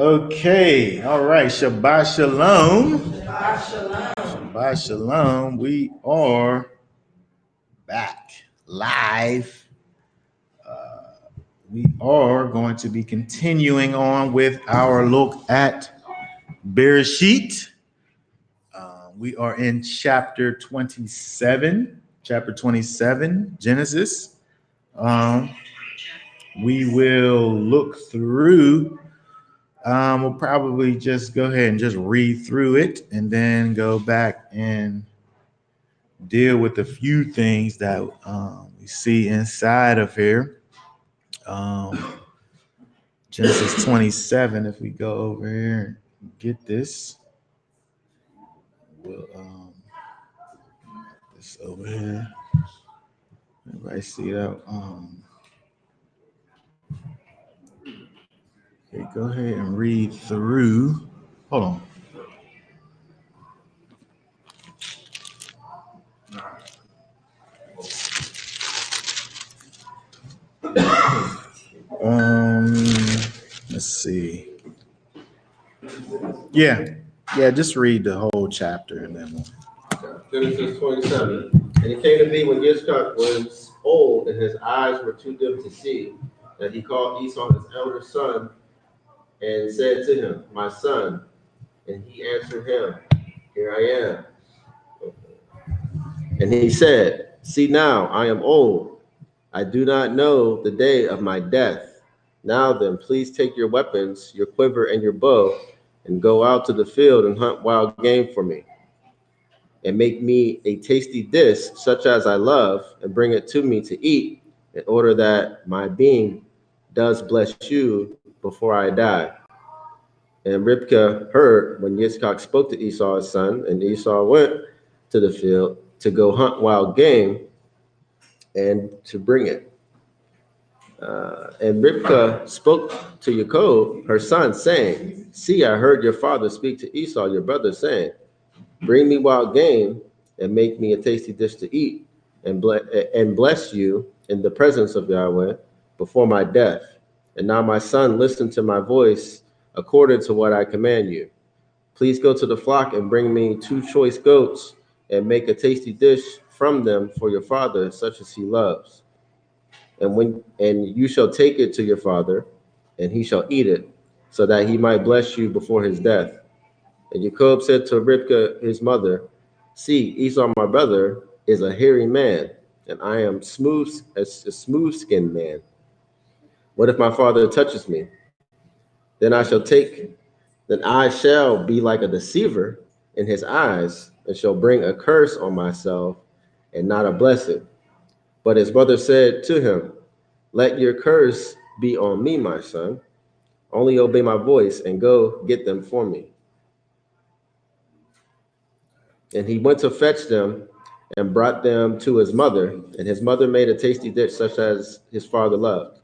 Okay, all right. Shabbat shalom. Shabbat shalom. Shabbat shalom. We are back live. We are going to be continuing on with our look at Bereshit. We are in chapter 27, Genesis. We will look through. We'll probably just go ahead and just read through it and then go back and deal with a few things that we see inside of here. Genesis 27, if we go over here and get this, we'll this over here. Everybody see that? Okay, go ahead and read through. Hold on. Let's see. Yeah, just read the whole chapter and then Genesis 27. And it came to be when Yitzchak was old and his eyes were too dim to see, that he called Esau his elder son and said to him, "My son." And he answered him, "Here I am." And he said, "See now, I am old. I do not know the day of my death. Now then, please take your weapons, your quiver and your bow, and go out to the field and hunt wild game for me. And make me a tasty dish such as I love, and bring it to me to eat, in order that my being does bless you before I die." And Rivkah heard when Yitzchak spoke to Esau his son, and Esau went to the field to go hunt wild game and to bring it. And Rivkah spoke to Yaakov, her son, saying, "See, I heard your father speak to Esau, your brother, saying, bring me wild game and make me a tasty dish to eat, and bless you in the presence of Yahweh before my death. And now, my son, listen to my voice according to what I command you. Please go to the flock and bring me 2 choice goats and make a tasty dish from them for your father, such as he loves. And you shall take it to your father, and he shall eat it, so that he might bless you before his death." And Jacob said to Rivkah his mother, "See, Esau my brother is a hairy man, and I am a smooth-skinned man. What if my father touches me? Then I shall be like a deceiver in his eyes, and shall bring a curse on myself and not a blessing." But his brother said to him, "Let your curse be on me, my son. Only obey my voice and go get them for me." And he went to fetch them and brought them to his mother. And his mother made a tasty dish such as his father loved.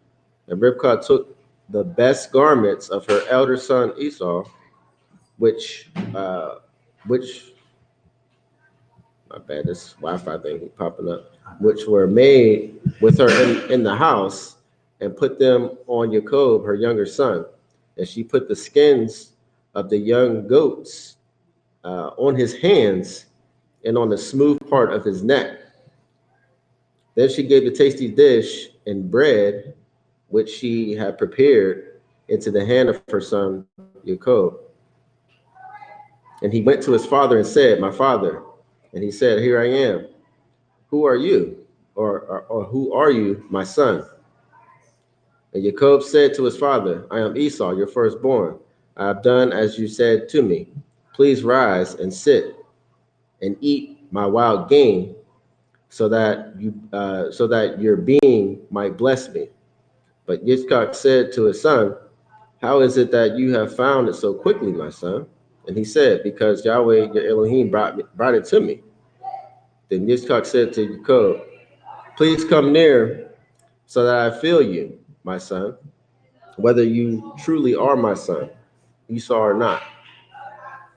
And Rivkah took the best garments of her elder son Esau, which my bad, this Wi-Fi thing keep popping up, which were made with her in the house, and put them on Jacob, her younger son. And she put the skins of the young goats on his hands and on the smooth part of his neck. Then she gave the tasty dish and bread, which she had prepared, into the hand of her son Jacob. And he went to his father and said, "My father." And he said, "Here I am. Who are you? Or who are you, my son?" And Jacob said to his father, "I am Esau, your firstborn. I have done as you said to me. Please rise and sit and eat my wild game, so that your being might bless me." But Yitzchak said to his son, "How is it that you have found it so quickly, my son?" And he said, "Because Yahweh, your Elohim, brought it to me." Then Yitzchak said to Jacob, "Please come near, so that I feel you, my son, whether you truly are my son, Esau or not."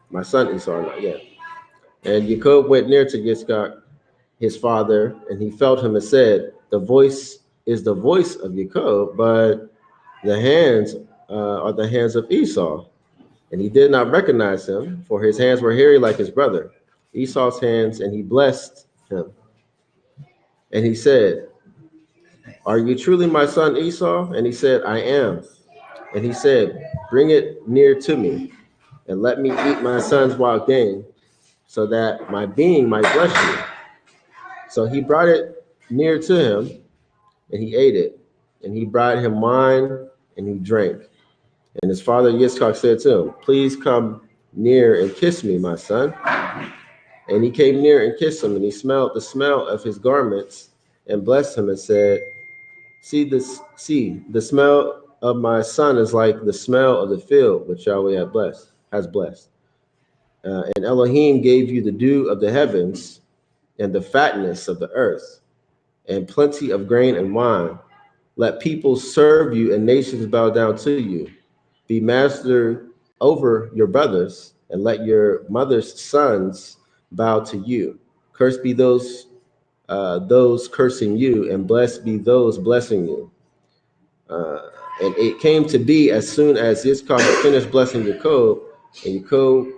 My son Esau or not, yeah. And Jacob went near to Yitzchak, his father, and he felt him and said, "The voice is the voice of Jacob, but the hands are the hands of Esau. And he did not recognize him, for his hands were hairy like his brother Esau's hands, and he blessed him. And he said, "Are you truly my son Esau?" And he said, "I am." And he said, "Bring it near to me, and let me eat my son's wild game, so that my being might bless you." So he brought it near to him, and he ate it. And he brought him wine, and he drank. And his father Yitzchak said to him, "Please come near and kiss me, my son." And he came near and kissed him, and he smelled the smell of his garments, and blessed him, and said, See, the smell of my son is like the smell of the field which Yahweh has blessed. And Elohim gave you the dew of the heavens and the fatness of the earth, and plenty of grain and wine. Let people serve you and nations bow down to you. Be master over your brothers, and let your mother's sons bow to you. Cursed be those cursing you, and blessed be those blessing you. And it came to be, as soon as Yitzchak had finished blessing Yaakov, and Yaakov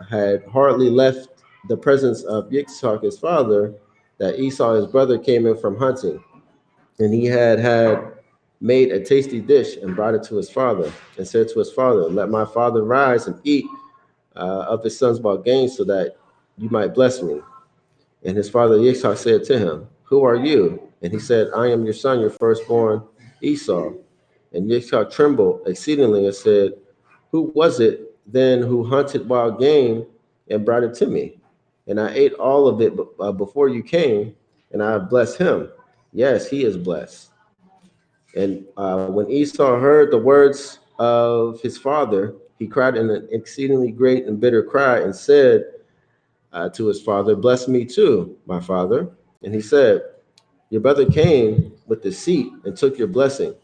had hardly left the presence of Yitzchak his father, that Esau his brother came in from hunting, and he had made a tasty dish and brought it to his father, and said to his father, "Let my father rise and eat of his son's bought gain, so that you might bless me." And his father Yitzchak said to him, "Who are you?" And he said, "I am your son, your firstborn Esau." And Yitzchak trembled exceedingly and said, "Who was it then who hunted wild game and brought it to me? And I ate all of it before you came, and I have blessed him. Yes, he is blessed." And when Esau heard the words of his father, he cried in an exceedingly great and bitter cry, and said to his father, "Bless me too, my father." And he said, "Your brother came with deceit and took your blessing."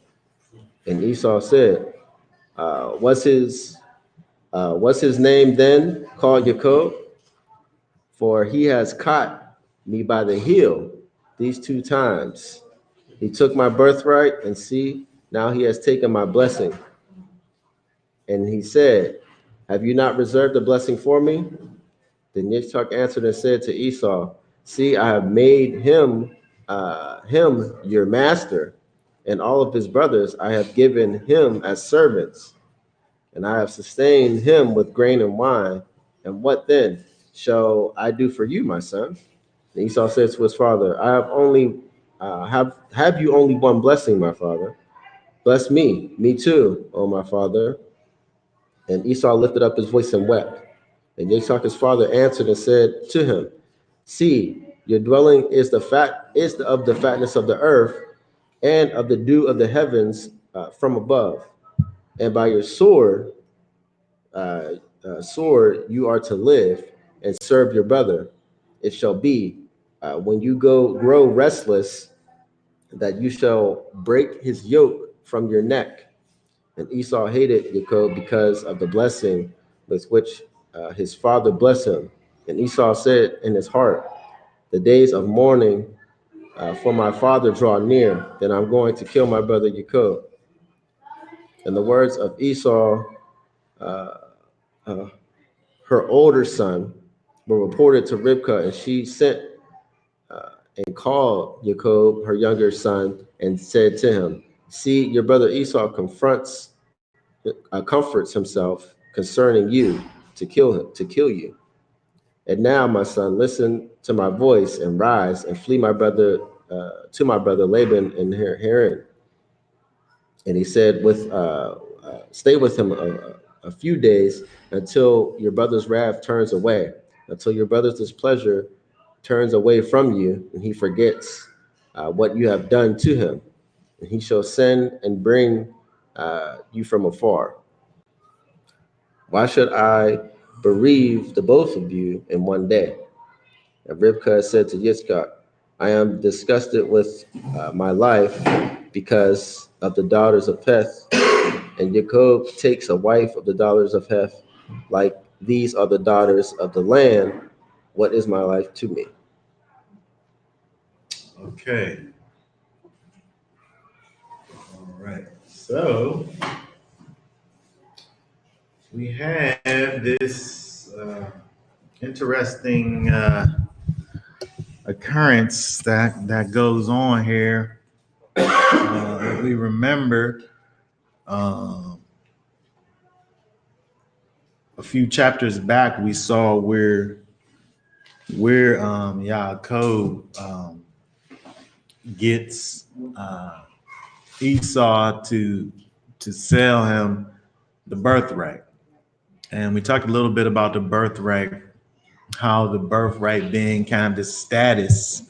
And Esau said, "Was his name then called Yaakov? For he has caught me by the heel these 2 times. He took my birthright, and see, now he has taken my blessing." And he said, "Have you not reserved a blessing for me?" Then Yitzchak answered and said to Esau, "See, I have made him your master, and all of his brothers I have given him as servants, and I have sustained him with grain and wine. And what then shall I do for you, my son?" And Esau said to his father, "I have only have you only one blessing, my father? Bless me too, O my father." And Esau lifted up his voice and wept. And Yitzchak his father answered and said to him, "See, your dwelling is of the fatness of the earth, and of the dew of the heavens from above. And by your sword you are to live and serve your brother. It shall be, when you grow restless, that you shall break his yoke from your neck." And Esau hated Jacob because of the blessing with which his father blessed him. And Esau said in his heart, "The days of mourning for my father draw near, then I'm going to kill my brother Jacob." And the words of Esau, uh, uh, her older son, were reported to Rivkah, and she sent and called Jacob, her younger son, and said to him, "See, your brother Esau comforts himself concerning you to kill you. And now, my son, listen to my voice and rise and flee to my brother Laban in Haran." And he said, "Stay with him a few days until your brother's wrath turns away, until your brother's displeasure turns away from you, and he forgets what you have done to him. And he shall send and bring you from afar. Why should I bereave the both of you in one day?" And Rivkah said to Yitzchak, "I am disgusted with my life because of the daughters of Heth, and Jacob takes a wife of the daughters of Heth, like these are the daughters of the land. What is my life to me?" Okay. All right. So we have this interesting occurrence that goes on here. If we remember um, a few chapters back, we saw where Yaakov gets Esau to sell him the birthright, and we talked a little bit about the birthright, how the birthright being kind of the status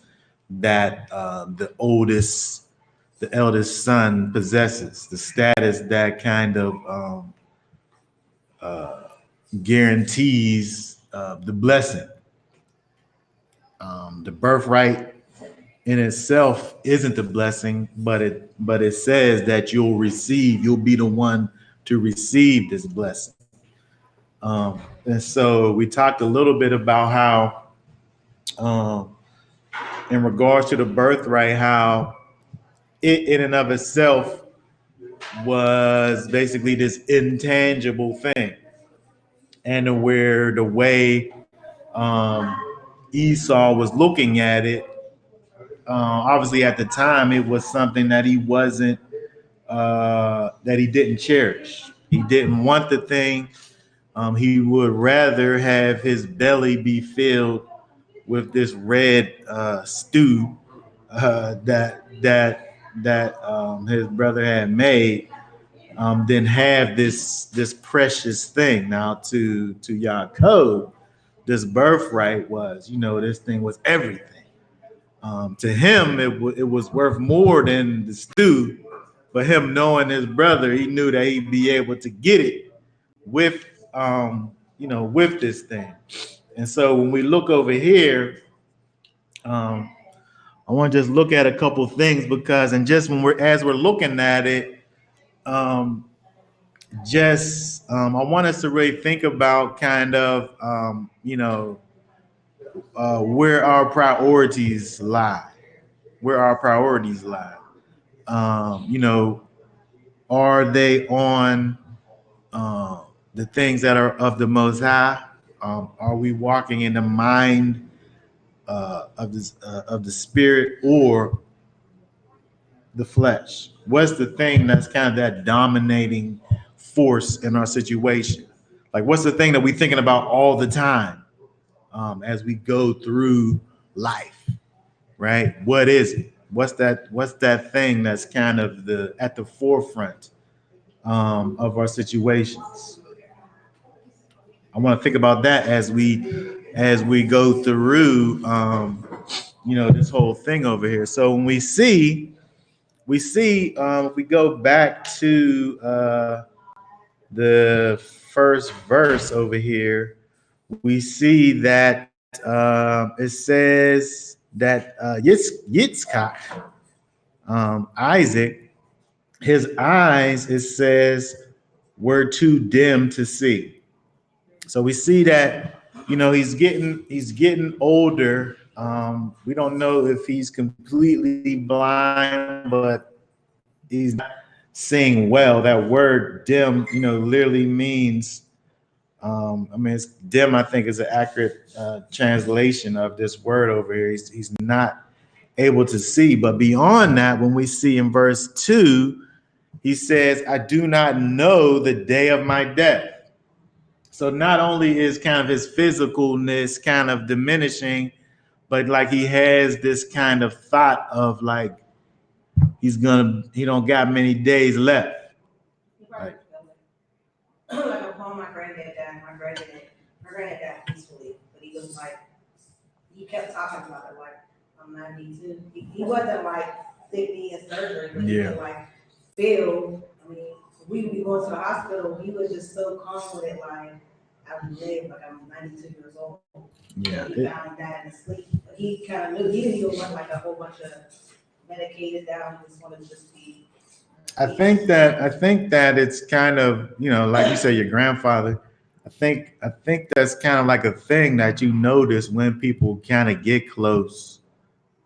that the eldest son possesses, the status that kind of guarantees the blessing. The birthright in itself isn't the blessing, but it says that you'll be the one to receive this blessing. And so we talked a little bit about how, in regards to the birthright, how it in and of itself was basically this intangible thing, and where the way Esau was looking at it, obviously at the time it was something that he wasn't that he didn't cherish. He didn't want the thing. He would rather have his belly be filled with this red stew that his brother had made, than have this precious thing. Now to Yaakov, this birthright was, this thing was everything. To him, it was worth more than the stew. But him knowing his brother, he knew that he'd be able to get it with, with this thing. And so when we look over here, I want to just look at a couple things because, and just as we're looking at it, I want us to really think about kind of, where our priorities lie. Are they on the things that are of the Most High? Are we walking in the mind of the Spirit or the flesh? What's the thing that's kind of that dominating force in our situation? Like, what's the thing that we're thinking about all the time as we go through life, right? What is it? What's that thing that's kind of at the forefront of our situations? I want to think about that as we go through this whole thing over here. So when we see if we go back to the first verse over here, we see that it says that Yitzchak, Isaac, his eyes, it says, were too dim to see. So we see that, he's getting older. We don't know if he's completely blind, but he's not seeing well. That word dim, literally means, it's dim, I think, is an accurate translation of this word over here. He's not able to see. But beyond that, when we see in verse 2, he says, I do not know the day of my death. So not only is kind of his physicalness kind of diminishing, but like he has this kind of thought of like he don't got many days left. Right. Like upon my granddad died, my granddad died peacefully, but he was like, he kept talking about it like, I'm 92. He wasn't like sick in surgery, but he would like feel, we would be going to the hospital, he was just so calm with it, like, I would live, like I'm 92 years old. Yeah. He found he died in his sleep. But he kind of knew, he didn't want like a whole bunch of medicated down, he just wanted to just be. I think that it's kind of, like you say, your grandfather. I think that's kind of like a thing that you notice when people kind of get close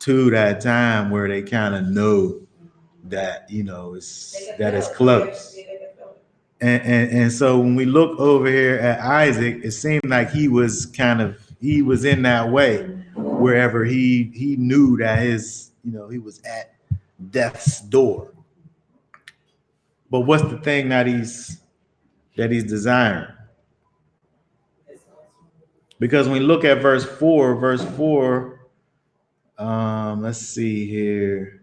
to that time where they kind of know that, it's close. And so when we look over here at Isaac, it seemed like he was in that way, wherever he knew that he was at death's door. But what's the thing that he's desiring? Because when we look at verse 4, let's see here.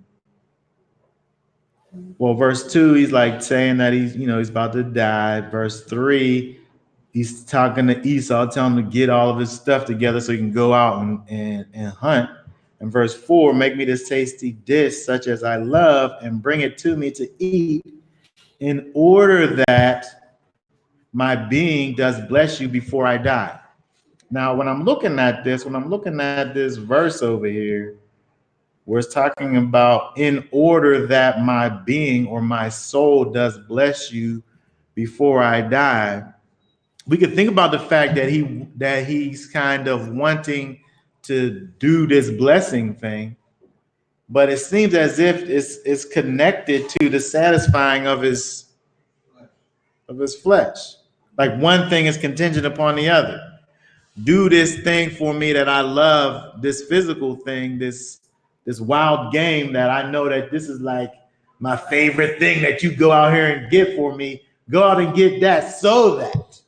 Well, verse 2, he's like saying that he's about to die. Verse 3, he's talking to Esau, telling him to get all of his stuff together so he can go out and hunt. And verse 4, make me this tasty dish such as I love and bring it to me to eat, in order that my being does bless you before I die. Now, when I'm looking at this verse over here, where it's talking about in order that my being or my soul does bless you before I die, we could think about the fact that he's kind of wanting to do this blessing thing, but it seems as if it's connected to the satisfying of his flesh. Like one thing is contingent upon the other. Do this thing for me that I love, this physical thing, this wild game that I know that this is like my favorite thing that you go out here and get for me. Go out and get that so that,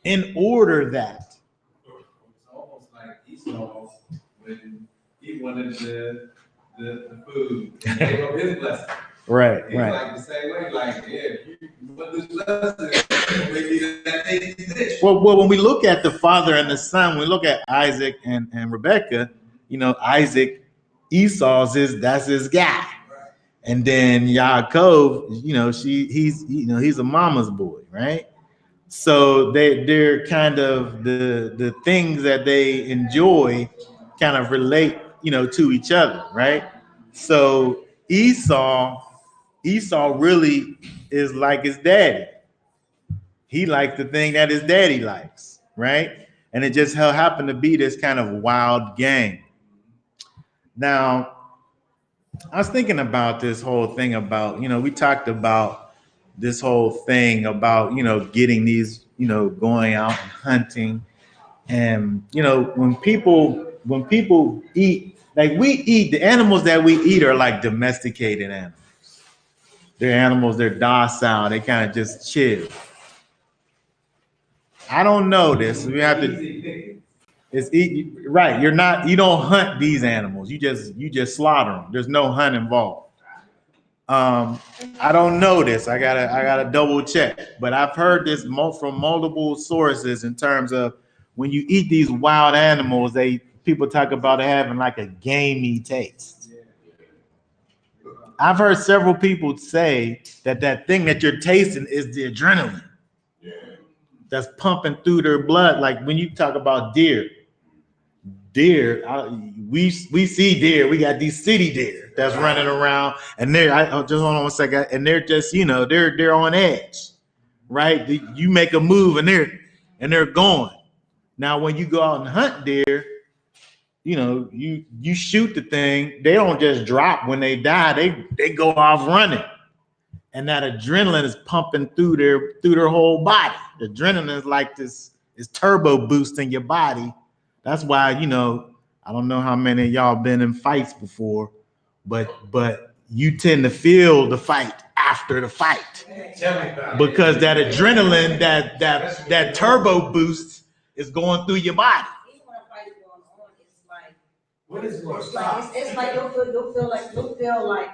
in order that. It's almost like Esau when he wanted the food. He gave up his blessing. Right. Like the same way, like, yeah, if you want this blessing, maybe that tasty dish. Well, when we look at the father and the son, we look at Isaac and Rebecca, Isaac, that's his guy. And then Yaakov, he's a mama's boy, right? So they're kind of the things that they enjoy kind of relate, to each other, right? So Esau really is like his daddy. He likes the thing that his daddy likes, right? And it just happened to be this kind of wild game. Now, I was thinking about this whole thing about, we talked about this whole thing about, getting these, going out and hunting. And, when people eat, like we eat, the animals that we eat are like domesticated animals. They're animals, they're docile, they kind of just chill. I don't know this. We have to. It's eat right. You don't hunt these animals. You just slaughter them. There's no hunt involved. I don't know this. I gotta double check. But I've heard this from multiple sources in terms of when you eat these wild animals, people talk about it having like a gamey taste. I've heard several people say that thing that you're tasting is the adrenaline that's pumping through their blood. Like when you talk about deer, we see deer. We got these city deer that's running around, and just hold on 1 second, and they're just they're on edge, right? You make a move and they're going. Now when you go out and hunt deer, you shoot the thing. They don't just drop when they die. They go off running, and that adrenaline is pumping through their whole body. The adrenaline is like this is turbo boosting your body. That's why I don't know how many of y'all been in fights before, but you tend to feel the fight after the fight because that adrenaline, that turbo boost is going through your body. What is going It's like you'll feel like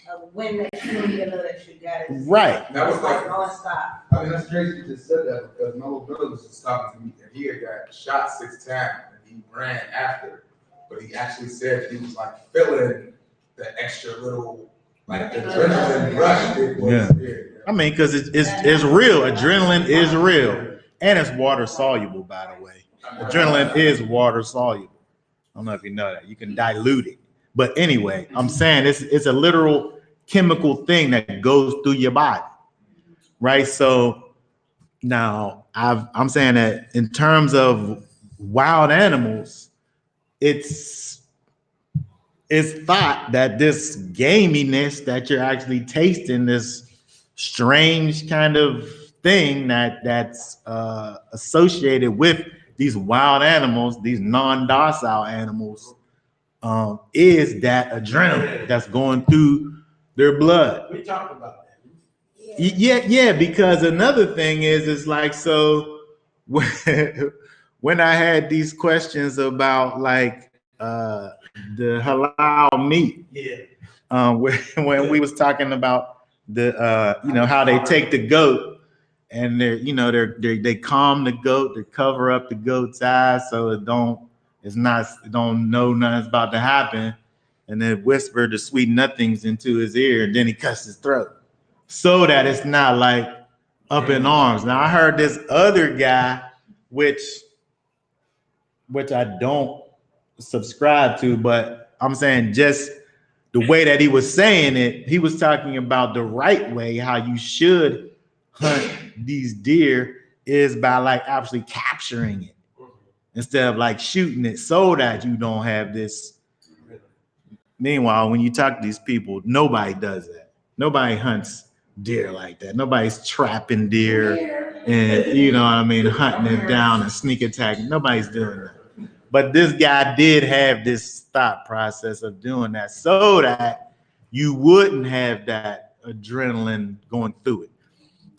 a wind that you don't even know that you got it. Right. That was like nonstop. I mean, that's crazy you just said that because my little brother was just talking to me and he had got shot 6 times and he ran after, but he actually said he was like feeling the extra little like adrenaline rush. It was, Yeah. I mean, because it's real. Adrenaline is real, and it's water soluble. By the way, adrenaline is water soluble. I don't know if you know that. You can dilute it, but anyway, I'm saying it's a literal chemical thing that goes through your body, right? So now I'm saying that in terms of wild animals, it's thought that this gaminess that you're actually tasting, this strange kind of thing that's associated with these wild animals, these non-docile animals, is that adrenaline that's going through their blood. We talked about that. Yeah, because another thing is, it's like, so when I had these questions about like the halal meat, when we was talking about the how they take the goat and they calm the goat, they cover up the goat's eyes so it don't know nothing's about to happen, and then whisper the sweet nothings into his ear, and then he cuts his throat so that it's not like up in arms. Now I heard this other guy, which I don't subscribe to, but I'm saying just the way that he was saying it, he was talking about the right way, how you should hunt these deer is by like actually capturing it instead of like shooting it, so that you don't have this. Meanwhile, when you talk to these people, nobody does that. Nobody hunts deer like that. Nobody's trapping deer and hunting it down and sneak attacking. Nobody's doing that. But this guy did have this thought process of doing that so that you wouldn't have that adrenaline going through it.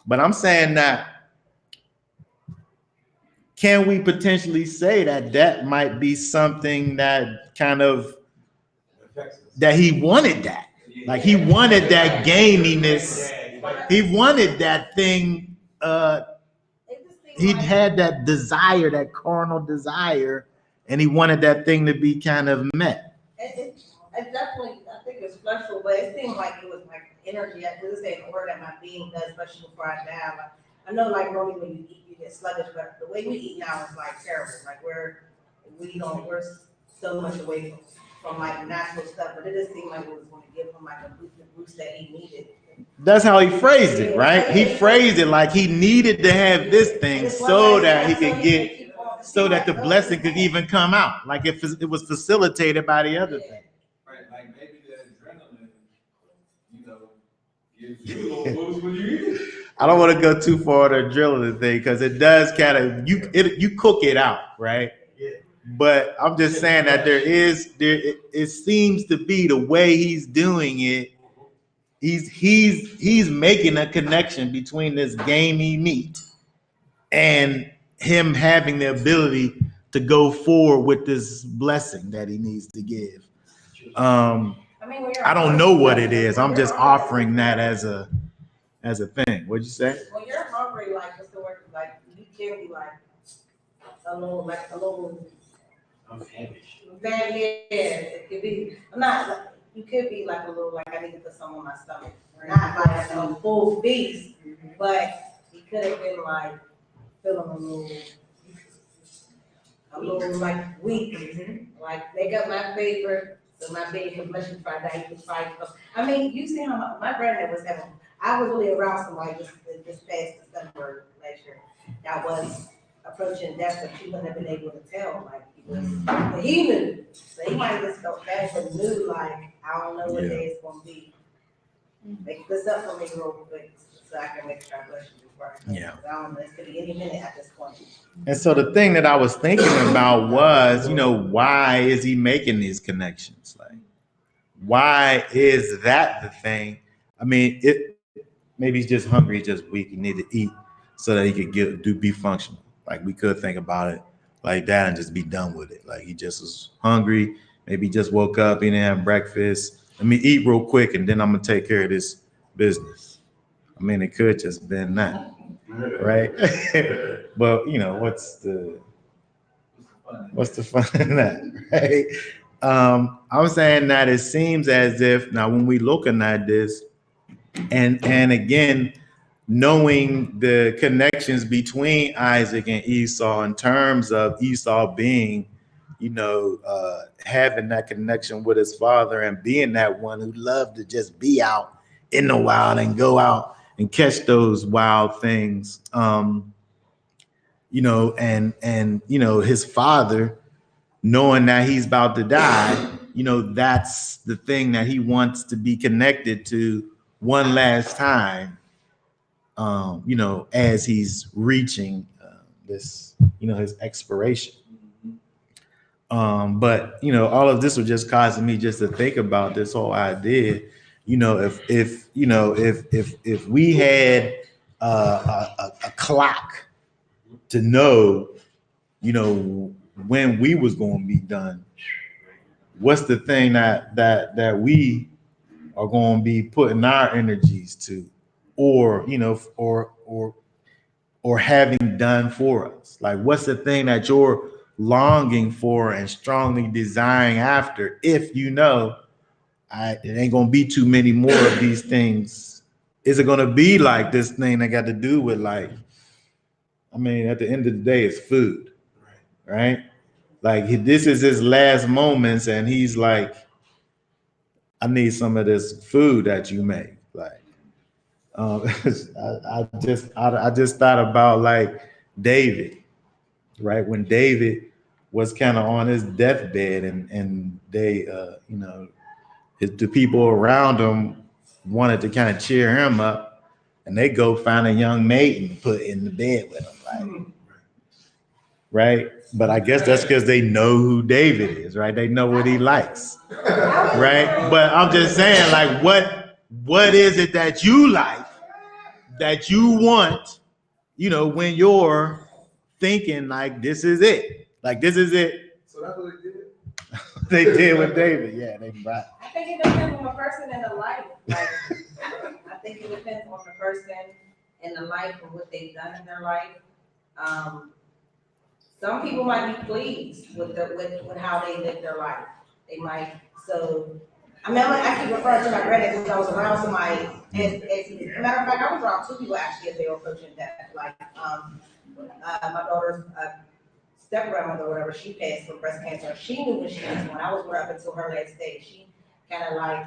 But I'm saying that, can we potentially say that might be something that kind of, that he wanted that? Like he wanted that gaminess. He wanted that thing. He had that desire, that carnal desire, and he wanted that thing to be kind of met. It definitely, I think it's special, but it seemed like it was like energy. I just say a word that my being does, especially before I die. Like, I know, like normally when you eat, you get sluggish, but the way we eat now is like terrible. Like we're so much away from like natural stuff, but it just seemed like it was going to give him like a boost that he needed. That's how he phrased it, right? He phrased it like he needed to have this thing so that he could get, so that the blessing could even come out. Like if it was facilitated by the other thing. Right, like maybe the adrenaline, gives you a little boost when you eat it. I don't want to go too far to adrenaline thing because it does kind of, you cook it out, right? Yeah. But I'm just saying that it seems to be the way he's doing it. He's making a connection between this gamey meat and him having the ability to go forward with this blessing that he needs to give. I don't know what it is. I'm just offering that as a thing. What'd you say? When you're hungry, like what's the word? Like you can be like a little. I'm famished. It could be. You could be like a little, like I need to put some on my stomach. Not like a full feast, but he could have been like feeling a little like weak. Like they got my favorite, so my baby mushroom fried rice, fried. I mean, you see how my granddad was having. I was really around somebody this past December last year that was approaching death, but she wouldn't have been able to tell. Like he knew, so he might have just felt bad, but knew like I don't know what day it's gonna be. Make this up for me real quick so I can make sure I bless you before I go. I don't know, it's gonna be any minute at this point. And so the thing that I was thinking about was, why is he making these connections? Like, why is that the thing? I mean, maybe he's just hungry, he's just weak. He need to eat so that he could be functional. Like we could think about it like that and just be done with it. Like he just was hungry. Maybe he just woke up, he didn't have breakfast. Let me eat real quick and then I'm gonna take care of this business. I mean, it could just been that, right? But what's the fun in that, right? I'm saying that it seems as if now when we looking at this, and again, knowing the connections between Isaac and Esau in terms of Esau being, having that connection with his father and being that one who loved to just be out in the wild and go out and catch those wild things, and his father knowing that he's about to die, that's the thing that he wants to be connected to one last time. you know, as he's reaching this, you know, his expiration. But you know, all of this was just causing me just to think about this whole idea. You know, if you know, if we had a clock to know, you know, when we was going to be done, what's the thing that we are going to be putting our energies to, or you know, or having done for us? Like, what's the thing that you're longing for and strongly desiring after? If you know, it ain't gonna be too many more of these things. Is it gonna be like this thing that got to do with, like, I mean, at the end of the day, it's food, right? Like, this is his last moments, and he's like, I need some of this food that you make. Like, I just thought about, like, David, right? When David was kind of on his deathbed, and they, you know, the people around him wanted to kind of cheer him up, and they go find a young maiden and put in the bed with him, like, right? But I guess that's because they know who David is, right? They know what he likes, right? But I'm just saying, like, what is it that you like, that you want, you know, when you're thinking like, this is it, like, this is it. So that's what they did. They did with David. Yeah, they brought. I think it depends on the person and the life. Like, I think it depends on the person and the life and what they've done in their life. Some people might be pleased with with how they live their life. They might, so, I mean, I keep referring to my granddad because I was around somebody, as a matter of fact, I was around two people actually as they were approaching death. Like, my daughter's step grandmother or whatever, she passed from breast cancer. She knew when she was born. I was with her up until her last day. She kind of like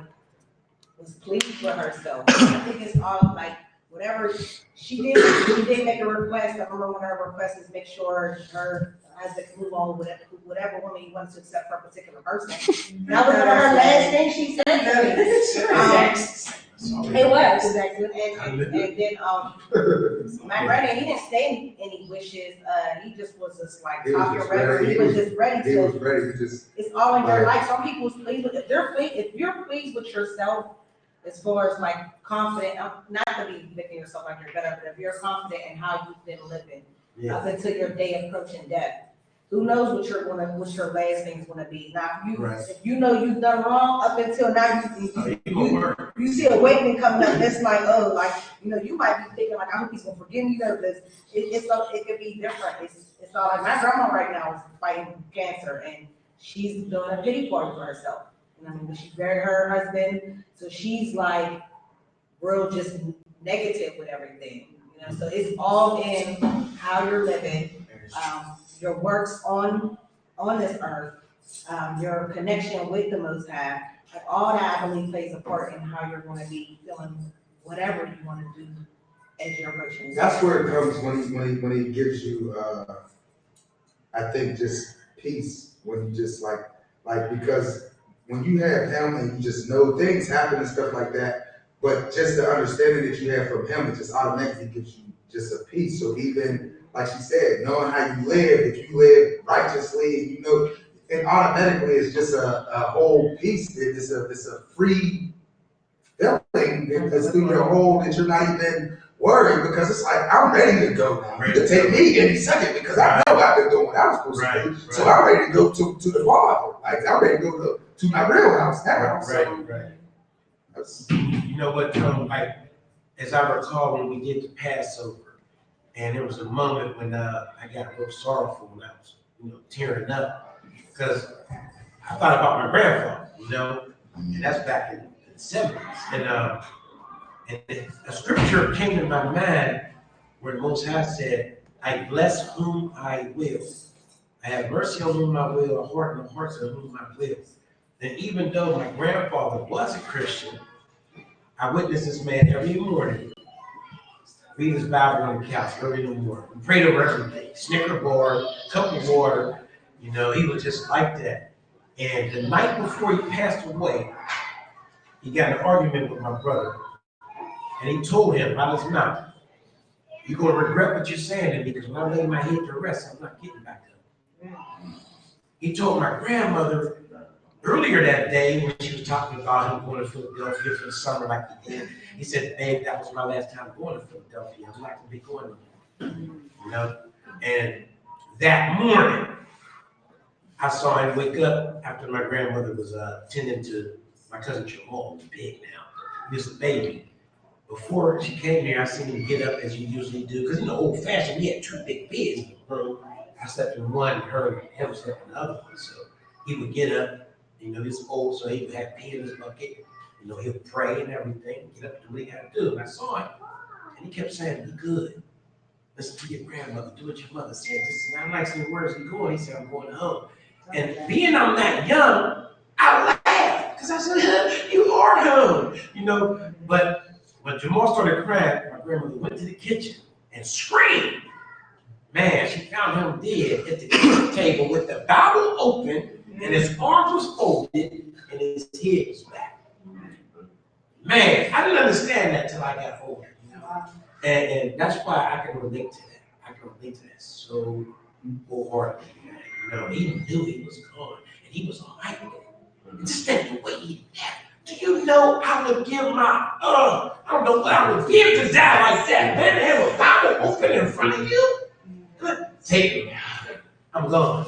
was pleased with herself. I think it's all like whatever she did make a request. I remember one of her requests is make sure her husband can move on with whatever woman he wants to accept for a particular person. That was one of her last thing she said to me. It was exactly, and then my granddad, he didn't say any wishes. He just was just like He was talking just regular. ready. He was just ready He was to. ready to just. It's all in your life. Some people's pleased with, if you're pleased with yourself, as far as like confident, not to be making yourself like you're better, but if you're confident in how you've been living up until your day approaching death, who knows what your last thing's gonna be. Now, if you know you've done wrong up until now, you see a awakening coming up, it's like, oh, like, you know, you might be thinking like, I hope he's gonna forgive me, you know, this, it could be different. It's all like, my grandma right now is fighting cancer, and she's doing a pity party for herself. And I mean, she buried her husband, so she's like, real just negative with everything, you know, so it's all in how you're living, your works on this earth, your connection with the Most High, like all that I believe plays a part in how you're gonna be feeling whatever you wanna do as you're approaching. That's where it comes when he gives you, I think, just peace, when you just like, because when you have him and you just know things happen and stuff like that, but just the understanding that you have from him, it just automatically gives you just a peace. So even, like she said, knowing how you live, if you live righteously, you know, it automatically is just a whole peace. It's a free feeling that's through your whole, that you're not even worried, because it's like, I'm ready to go now. You can take me any second because I know I've been doing what I was supposed to do. So I'm ready to go to the Father. Like, I'm ready to go to my real house now. You know what, like, as I recall, when we did the Passover, and there was a moment when I got real sorrowful when I was, you know, tearing up, because I thought about my grandfather, you know, and that's back in the 70s. And a scripture came to my mind where the Most High said, I bless whom I will. I have mercy on whom I will, a heart and the hearts on whom I will. And even though my grandfather was a Christian, I witnessed this man every morning read his Bible on the couch early in the morning. We prayed over everything, Snicker bar, cup of water, you know, he was just like that. And the night before he passed away, he got in an argument with my brother. And he told him out of his mouth, you're gonna regret what you're saying to me, because when I lay my head to rest, I'm not getting back up. He told my grandmother earlier that day when she was talking about him going to Philadelphia for the summer like he did. He said, babe, that was my last time going to Philadelphia. I'm not gonna be going again. You know? And that morning, I saw him wake up after my grandmother was tending to my cousin Jamal, who's big now. He was a baby. Before she came here, I seen him get up as you usually do, because in the old fashioned, we had 2 big beds in the room. I slept in one, her and him slept in the other one. So he would get up, you know, he's old, so he would have pee in his bucket. You know, he would pray and everything, get up and do what he had to do. And I saw him, and he kept saying, be good. Listen to your grandmother, do what your mother said. Just, and I'm like, saying, where's he going? He said, I'm going home. And being I'm that young, I laughed, because I said, you are home, you know. But when Jamal started crying, my grandmother went to the kitchen and screamed. Man, she found him dead at the kitchen table with the Bible open, and his arms was folded, and his head was back. Man, I didn't understand that till I got older, you know. And that's why I can relate to that. I can relate to that so wholeheartedly. You know, he knew he was gone, and he was all right with it. And just think the way he left. Do you know I would give my, I don't know what I would give to die like that, man, to have a Bible open in front of you? Take me. I'm gone.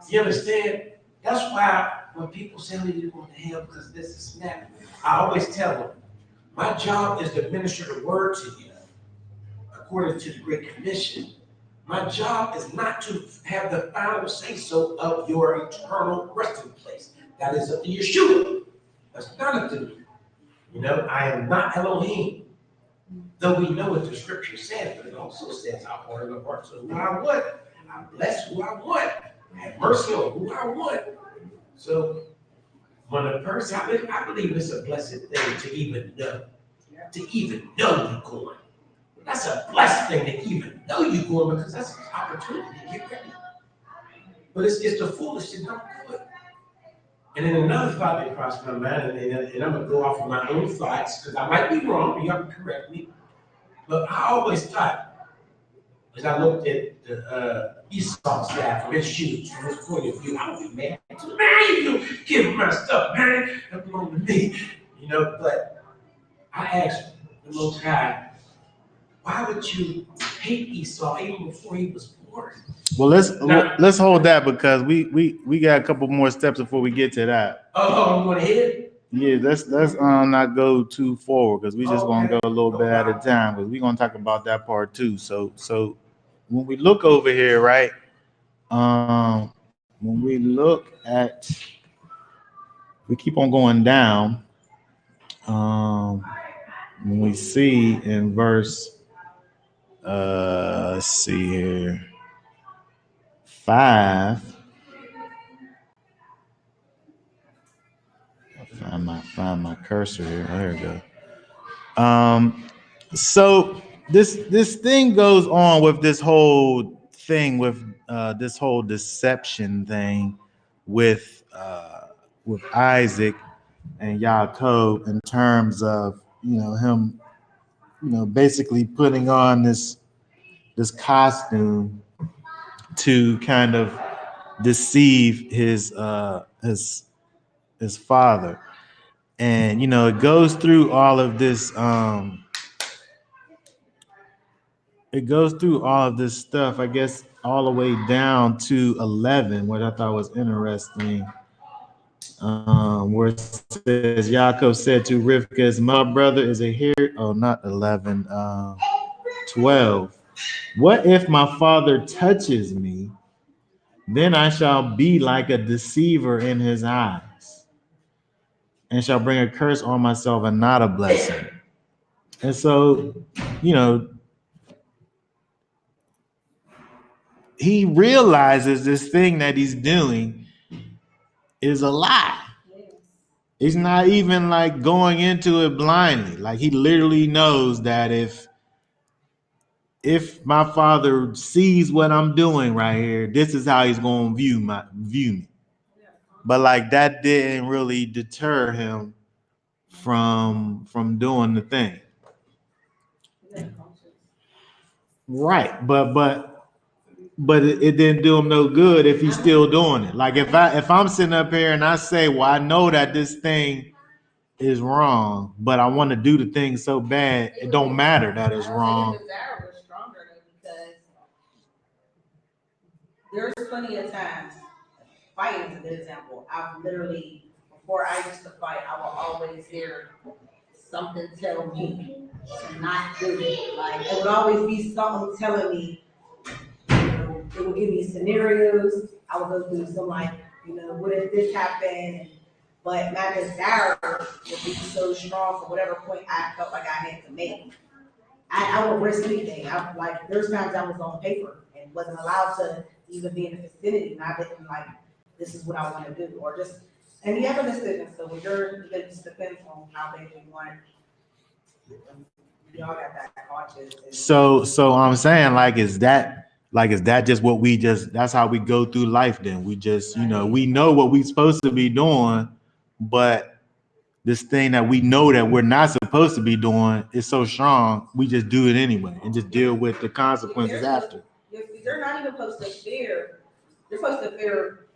You understand? That's why when people say, oh, you're going to hell because this is that, I always tell them, my job is to minister the word to you, according to the Great Commission. My job is not to have the final say-so of your eternal resting place. That is up to Yeshua. That's not up to me. You know, I am not Elohim. Though we know what the scripture says, but it also says, I order the hearts of who I want. I bless who I want. I have mercy on who I want. So when a person, I believe it's a blessed thing to even know you're going. That's a blessed thing to even know you're going, because that's an opportunity to get ready. But it's the foolish that don't do it. And then another thought that crossed my mind, and I'm gonna go off of my own thoughts, because I might be wrong, but y'all can correct me. But I always thought, as I looked at the Esau's dad from his shoes, from his point of view, I would be mad. Man, you give my stuff, man. That belongs to me. You know, but I asked the Most High, why would you hate Esau even before he was born? Well, let's hold that, because we got a couple more steps before we get to that. Oh, I'm going ahead. Yeah, let's not go too forward, because we just gonna go a little bit at a time, because we're gonna talk about that part too. So when we look over here, right? When we look at, we keep on going down. When we see in verse, let's see here, 5. Find my cursor here. Oh, here we go. So this thing goes on with this whole thing, with this whole deception thing with Isaac and Yaakov, in terms of, you know, him, you know, basically putting on this costume to kind of deceive his father. And, you know, it goes through all of this stuff, I guess, all the way down to 11, which I thought was interesting, where it says, Yaakov said to Rivka, my brother is a here. Oh, not 11, 12. What if my father touches me? Then I shall be like a deceiver in his eyes, and shall bring a curse on myself and not a blessing. And so, you know, he realizes this thing that he's doing is a lie. He's not even like going into it blindly. Like, he literally knows that if my father sees what I'm doing right here, this is how he's going to view me. But like, that didn't really deter him from doing the thing. Right, but it didn't do him no good if he's still doing it. Like if I'm sitting up here and I say, well, I know that this thing is wrong, but I want to do the thing so bad, it don't matter that it's wrong. I think Zara was stronger though, because there's plenty of times, fighting is a good example. I've literally, before I used to fight, I will always hear something tell me to not do it. Like, it would always be something telling me, it would give me scenarios. I would go through some like, what if this happened? But my desire would be so strong for whatever point I felt like I had to make. I would risk anything. There's times I was on paper and wasn't allowed to even be in the vicinity, and I didn't like, this is what I want to do, or just, and you have a decision. So when it just depends on how big you want it. Y'all got that conscious. So I'm saying, is that just what that's how we go through life then? We just, we know what we're supposed to be doing, but this thing that we know that we're not supposed to be doing is so strong, we just do it anyway and just deal with the consequences after. You're not even supposed to fear. You're supposed to fear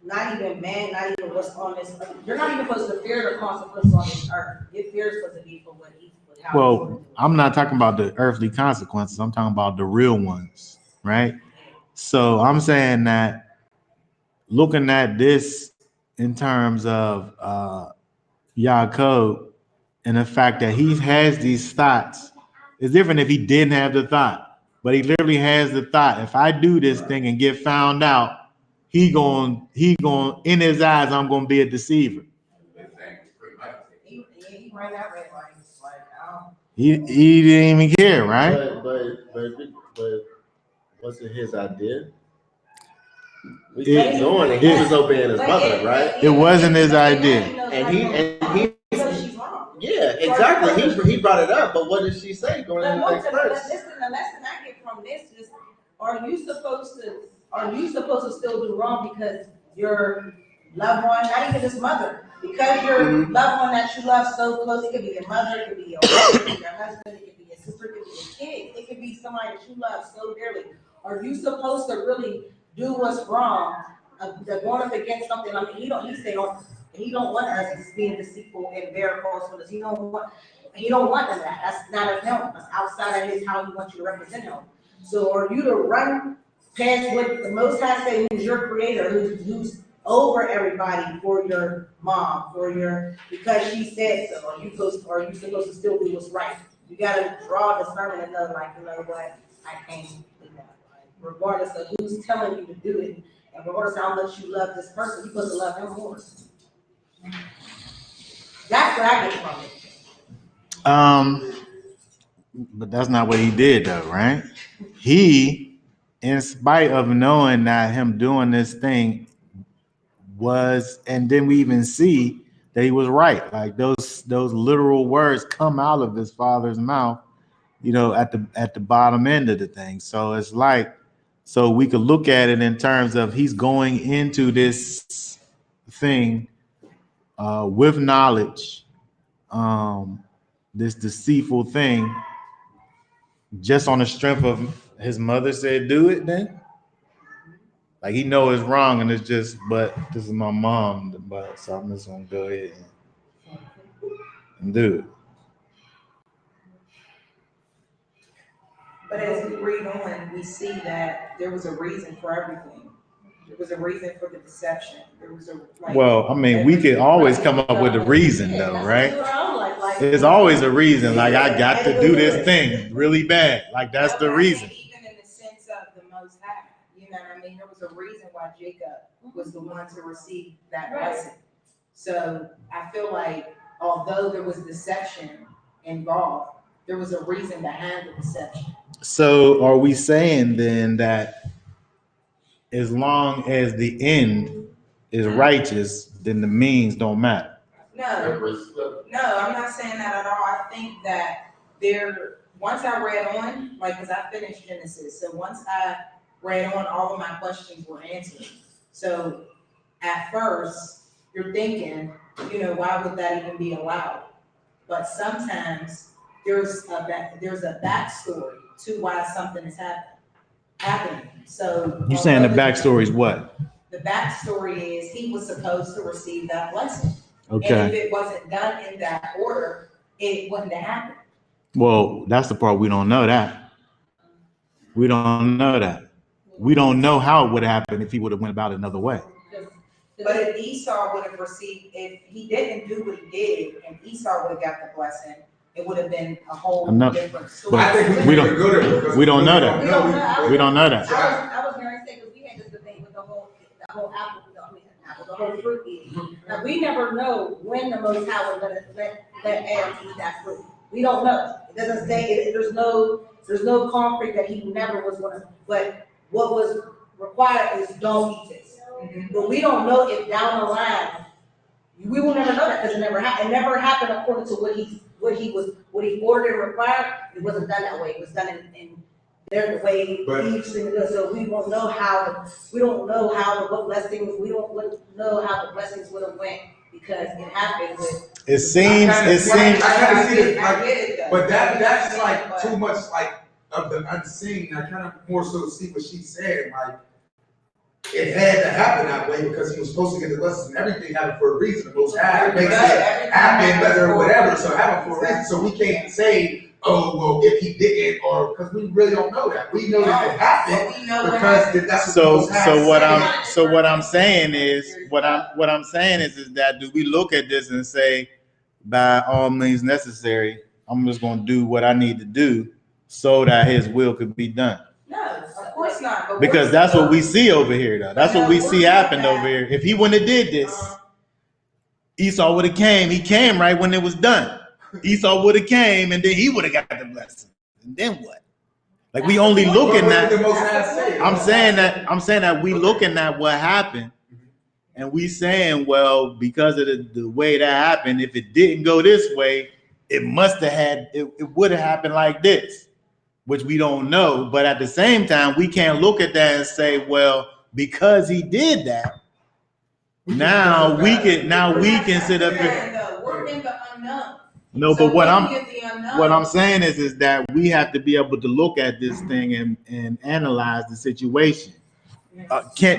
not even man, not even what's on this earth. You're not even supposed to fear the consequences on this earth. Your fear is supposed to be for what Well, I'm not talking about the earthly consequences. I'm talking about the real ones, right? So I'm saying that looking at this in terms of Yaakov and the fact that he has these thoughts, it's different if he didn't have the thought, but he literally has the thought. If I do this thing and get found out, he going in his eyes, I'm going to be a deceiver. He ran that red light. He didn't even care, right? But was it his idea? We keep going, and he was obeying his mother, right? It wasn't his idea. And he yeah, exactly. He brought it up, but what did she say going into the next verse? Listen, the lesson I get from this is: Are you supposed to still do wrong because your loved one, not even his mother, because your loved one that you love so close? It could be your mother, it could be your wife, it could be your husband, it could be your sister, it could be your kid, it could be somebody that you love so dearly. Are you supposed to really do what's wrong? They're going up against something. I mean, he don't want us being deceitful and bear falsehood. He don't want none of that. That's not of him. That's outside of his how he wants you to represent him. So are you to run past what the Most High say, who's your creator, who's over everybody, for your mom, because she said so? Are you supposed to still do what's right? You gotta draw discernment and know, like, you know what, I can't do that. Like, regardless of who's telling you to do it, and regardless of how much you love this person, you're supposed to love him more. That's what I get from it. But that's not what he did though, right? He, in spite of knowing that him doing this thing was, and then we even see that he was right. Like those literal words come out of his father's mouth, at the bottom end of the thing. So it's like, so we could look at it in terms of he's going into this thing with knowledge, this deceitful thing, just on the strength of his mother said, do it then. Like he know it's wrong and it's just, but this is my mom, but so I'm just gonna go ahead and do it. But as we read on, we see that there was a reason for everything. There was a reason for the deception. There was Well, I mean, we could always come up with a reason though, right? There's always a reason. Like I got to do this thing really bad. Like that's the reason. Even in the sense of the Most High, you know what I mean? There was a reason why Jacob was the one to receive that blessing. So I feel like although there was deception involved, there was a reason behind the deception. So are we saying then that as long as the end is righteous, then the means don't matter? No, I'm not saying that at all. I think that once I read on, because I finished Genesis, so once I read on, all of my questions were answered. So at first, you're thinking, why would that even be allowed? But sometimes there's a backstory to why something is happening. So. You saying the backstory is what? The backstory is he was supposed to receive that blessing. And Okay. if it wasn't done in that order, it wouldn't have happened. Well, that's the part we don't know that. We don't know that. We don't know how it would have happened if he would have went about it another way. But if Esau would have received, if he didn't do what he did, and Esau would have got the blessing, it would have been a whole I'm not- different story. I think We don't- can go there because we don't know that. We don't know. We don't know that. I was gonna say, because we had this debate with the whole apple, the whole fruit eating. Now, we never know when the Most High was gonna let Adam eat that fruit. We don't know. It doesn't say, there's no concrete that he never was gonna, but what was required is don't eat this. But we don't know if down the line, we will never know that because it never happened. It never happened according to what he ordered and required. It wasn't done that way. It was done in their way. But- So we won't know how. We don't know what blessings. We don't know how the blessings would have went because it happened with. It seems. I kinda see it, I like, get it, though. but that's like But- too much like of the unseen. I kind of more so see what she said, like it had to happen that way because he was supposed to get the blessings and everything happened for a reason. The Most High makes it happen, whether or whatever. So happen for a reason. So we can't say, oh well, if he didn't, or because we really don't know that. We know that it happened But we know what because happened. that's what the So Most High so what said. I'm saying is what I'm saying is that do we look at this and say by all means necessary, I'm just gonna do what I need to do so that his will could be done. No, of course not. But Because we're that's what we supposed- see over here though. That's what we see happened over here. If he wouldn't have did this, Esau would have came. He came right when it was done. Esau would have came and then he would have got the blessing. And then what? Like we only But looking what at did the Most High say? I'm saying that we looking at what happened, and we saying, well, because of the way that happened, if it didn't go this way, it must have had it would have happened like this, which we don't know. But at the same time, we can't look at that and say, well, because he did that, now we can sit up here. We're in the unknown. No, So but what when I'm we get the unknown- what I'm saying is that we have to be able to look at this thing and analyze the situation.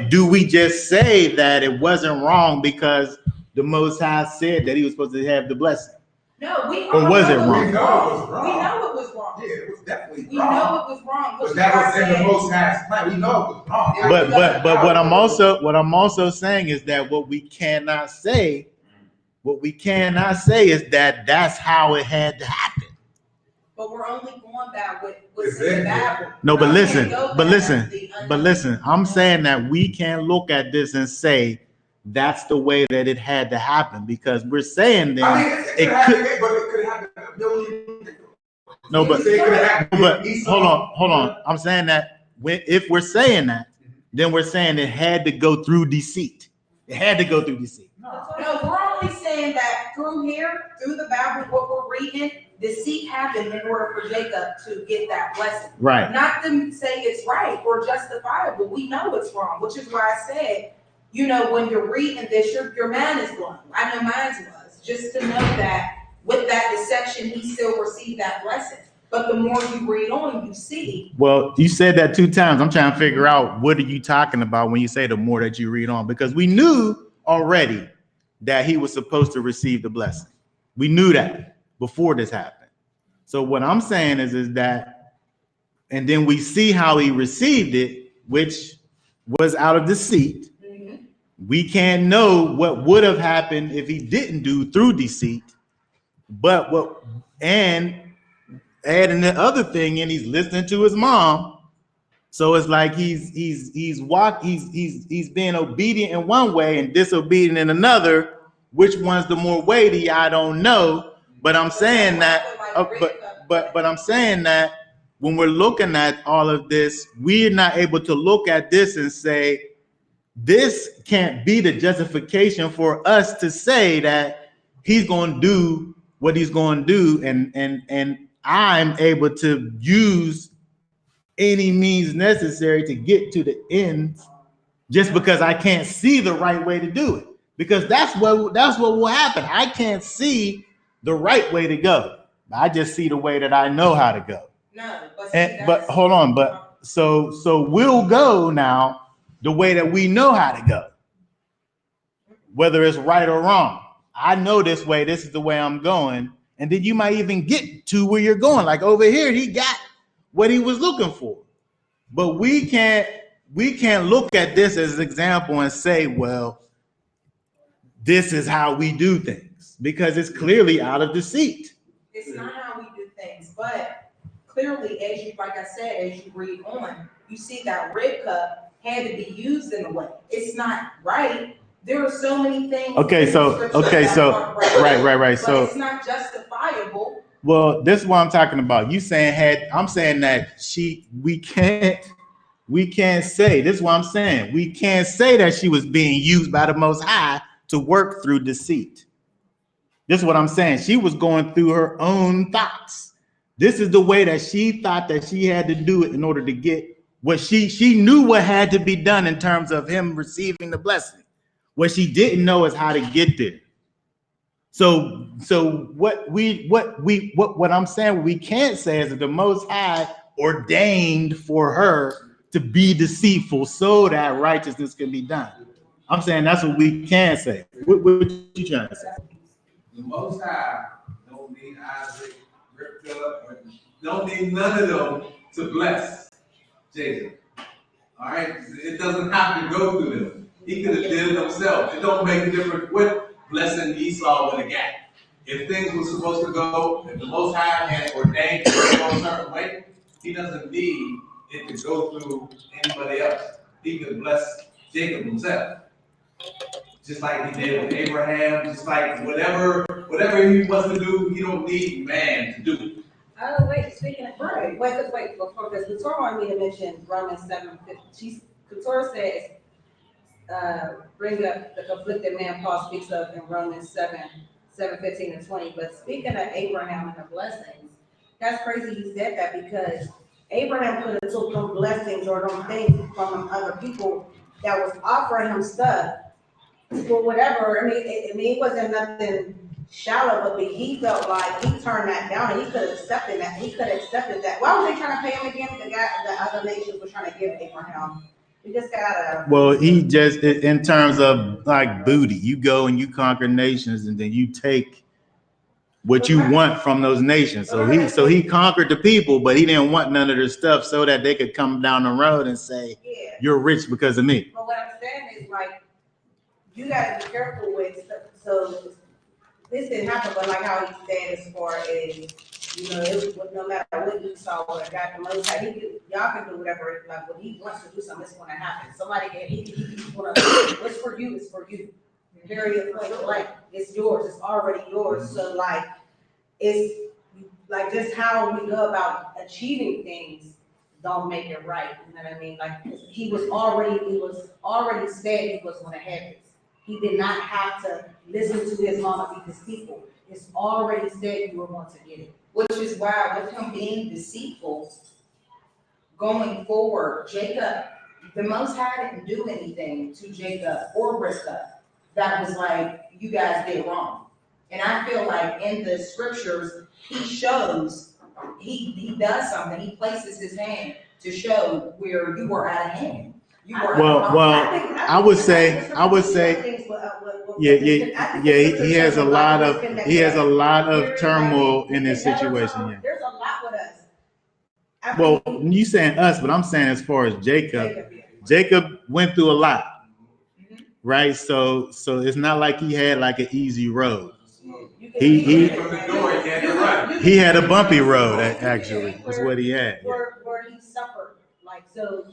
Do we just say that it wasn't wrong because the Most High said that he was supposed to have the blessing? No, we Or was it all wrong? We know it was wrong. We know it was wrong. Yeah, it was definitely We wrong. know it was wrong. But that was in the Most High's plan. We know it was wrong. But what I'm also saying is that what we cannot say is that that's how it had to happen. But we're only going back with what's It's in the in there. Bible. No, but Not listen, to go but back listen, to the unknown. but listen. I'm saying that we can't look at this and say that's the way that it had to happen because we're saying then I mean, it it could. could, but it could have happened a million. No, but It could have happened but with Esau. hold on. I'm saying that if we're saying that, then we're saying it had to go through deceit. It had to go through deceit. No, we're only saying that through here, through the Bible, what we're reading, deceit happened in order for Jacob to get that blessing. Right. Not to say it's right or justifiable. We know it's wrong, which is why I said, when you're reading this, your mind is blown. I know mine was. Just to know that with that deception, he still received that blessing. But the more you read on, you see. Well, you said that 2 times. I'm trying to figure out what are you talking about when you say the more that you read on, because we knew already that he was supposed to receive the blessing. We knew that before this happened. So what I'm saying is that, and then we see how he received it, which was out of deceit. We can't know what would have happened if he didn't do through deceit. But and adding the other thing in, he's listening to his mom. So it's like he's being obedient in one way and disobedient in another. Which one's the more weighty? I don't know. But I'm saying that. But I'm saying that when we're looking at all of this, we're not able to look at this and say this can't be the justification for us to say that he's going to do what he's going to do, and I'm able to use any means necessary to get to the end just because I can't see the right way to do it. Because that's what will happen. I can't see the right way to go. I just see the way that I know how to go. No, but see, but hold on, but so we'll go now the way that we know how to go, whether it's right or wrong. I know this way, this is the way I'm going, and then you might even get to where you're going. Like over here, he got what he was looking for. But we can't look at this as an example and say, well, this is how we do things, because it's clearly out of deceit. it's not how we do things, but clearly, as you, like I said, as you read on, you see that rib cup had to be used in a way. It's not right. There are so many things. Okay, in so Scripture okay, that so aren't right. right. But So it's not justifiable. well, this is what I'm talking about. You saying I'm saying that we can't say, this is what I'm saying. We can't say that she was being used by the Most High to work through deceit. This is what I'm saying. She was going through her own thoughts. This is the way that she thought that she had to do it in order to get what she knew what had to be done in terms of him receiving the blessing. What she didn't know is how to get there. So what I'm saying we can't say is that the Most High ordained for her to be deceitful so that righteousness can be done. I'm saying that's what we can say. What you trying to say? The Most High don't need Isaac, Rivka, don't need none of them to bless Jacob. All right, it doesn't have to go through them. He could have did it himself. It don't make a difference what blessing Esau would have got. If things were supposed to go, if the Most High had ordained it to go a certain way, he doesn't need it to go through anybody else. He could bless Jacob himself. Just like he did with Abraham, just like whatever he wants to do, he don't need man to do it. Oh, wait, speaking of, wait, before, because Katora wanted me to mention Romans 7:15. Katora says, bring up the conflicted man Paul speaks of in Romans 7:15 and 20. But speaking of Abraham and the blessings, that's crazy he said that, because Abraham could have took them blessings or them things from other people that was offering him stuff for whatever. I mean, it wasn't nothing shallow, but he felt like he turned that down, and he could have accepted that. He could have accepted that. Why was they trying to pay him again? The other nations were trying to give Abraham. We just gotta. Well, he just, in terms of like booty, you go and you conquer nations, and then you take what you want from those nations. So he conquered the people, but he didn't want none of their stuff so that they could come down the road and say, Yeah. you're rich because of me. But what I'm saying is, like, you gotta be careful with stuff. So this didn't happen, but like how he said, as far as, you know, it was, no matter what you saw or got the Most High, y'all can do whatever. Like when he wants to do something, it's gonna happen. Somebody can, he's gonna, what's for you is for you. Period. Like it's yours. It's already yours. So like, it's like just how we go about achieving things don't make it right. You know what I mean? Like he was already said he was gonna have this. He did not have to listen to his mama be deceitful. It's already said you were going to get it. Which is why with him being deceitful, going forward, Jacob, the Most High didn't do anything to Jacob or Rivka that was like, you guys did wrong. And I feel like in the scriptures, he shows, he does something, he places his hand to show where you were out of hand. You were Well, I would say, he has a lot of turmoil in this situation. Yeah. There's a lot with us. Well, you saying us, but I'm saying as far as Jacob went through a lot, right? So it's not like he had like an easy road. He had a bumpy road, actually, is what he had. Where he suffered, like, so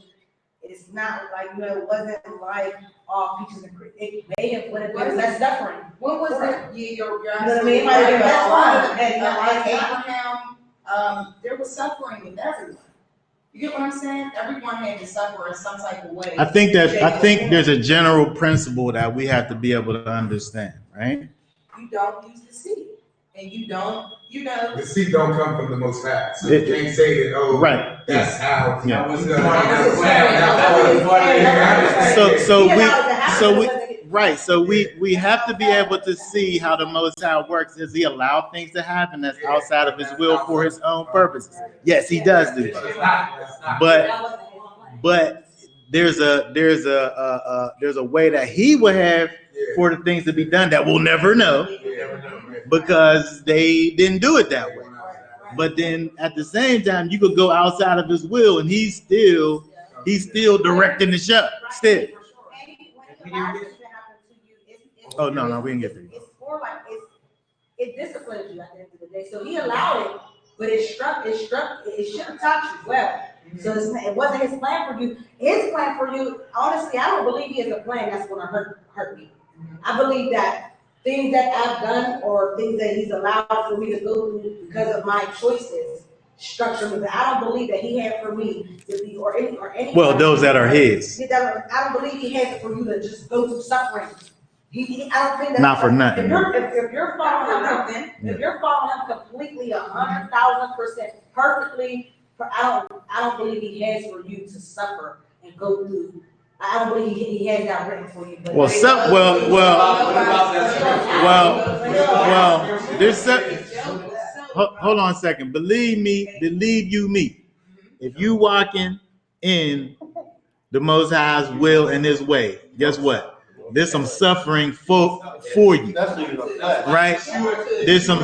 it's not like, you know, it wasn't like all peaches and cream. It may have, would have been less suffering. When was that? Yeah, you're You know what I mean? It might have been less Abraham, there was suffering with everyone. You get what I'm saying? Everyone had to suffer in some type of way. I think there's a general principle that we have to be able to understand, right? You don't use the seed, and you don't, you know. The seed don't come from the Most High, so you can't say that. Oh, right. That's how. Yeah. That was Yeah. part of the plan. That was part of the So Right. So we have to be able to see how the Most High works. Does he allow things to happen that's outside of his will for his own purposes? Yes, he does do It's that. not. But there's a way that he would have for the things to be done that we'll never know because they didn't do it that way. But then at the same time, you could go outside of his will and he's still directing the show. Still. Oh no, we didn't get there. It's more like it disciplines you at the end of the day. So he allowed it, but it should have taught you well. So it wasn't his plan for you. His plan for you, honestly, I don't believe he has a plan that's gonna hurt me. I believe that things that I've done or things that he's allowed for me to go through because of my choices structure me. But I don't believe that he had for me to be or any. Well, those that are his. I don't believe he has it for you to just go through suffering. I don't think that. Not for nothing. If you're following him, if you're following him completely 100,000% perfectly, I don't believe he has for you to suffer and go through. I don't believe he has that written for you. But Well, there's some. Hold on a second. Believe you me. If you walking in the Most High's will and His way, guess what? There's some suffering for you, right? There's some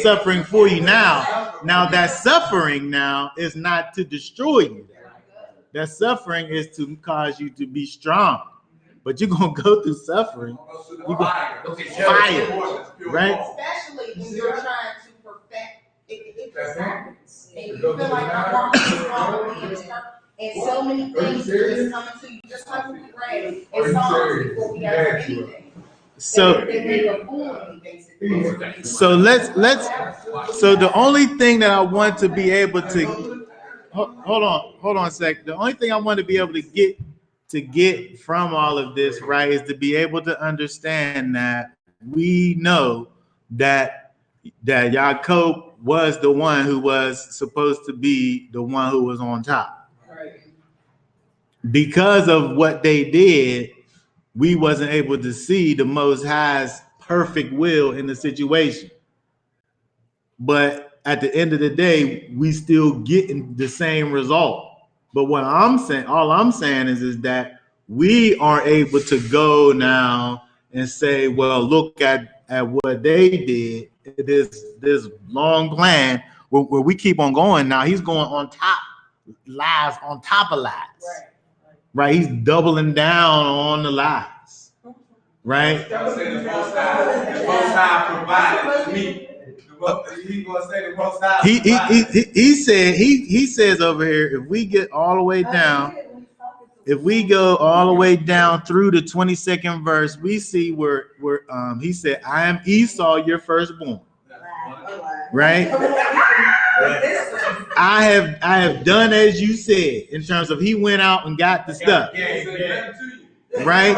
suffering for you now. Now that suffering now is not to destroy you. That suffering is to cause you to be strong. But you're gonna go through suffering. You're gonna fire, right? Especially when you're trying to perfect it just happens. And you feel like I'm walking and so many things are just coming to you, just like we read in Psalms before we got to anything. So They make a fool of me, basically. so let's so the only thing that I want to be able to hold on a sec. The only thing I want to be able to get from all of this, right, is to be able to understand that we know that Yaakov was the one who was supposed to be the one who was on top. Because of what they did, we wasn't able to see the Most High's perfect will in the situation. But at the end of the day, we still getting the same result. But what I'm saying, all I'm saying is that we are able to go now and say, well, look at what they did. This long plan where we keep on going. Now he's going on top, lies on top of lies. Right? He's doubling down on the lies. Right? The Most High provided me. He gonna say the Most High. He says over here, if we get all the way down, if we go all the way down through the 22nd verse, we see where he said, I am Esau, your firstborn. Right? I have done as you said in terms of he went out and got the stuff. Right?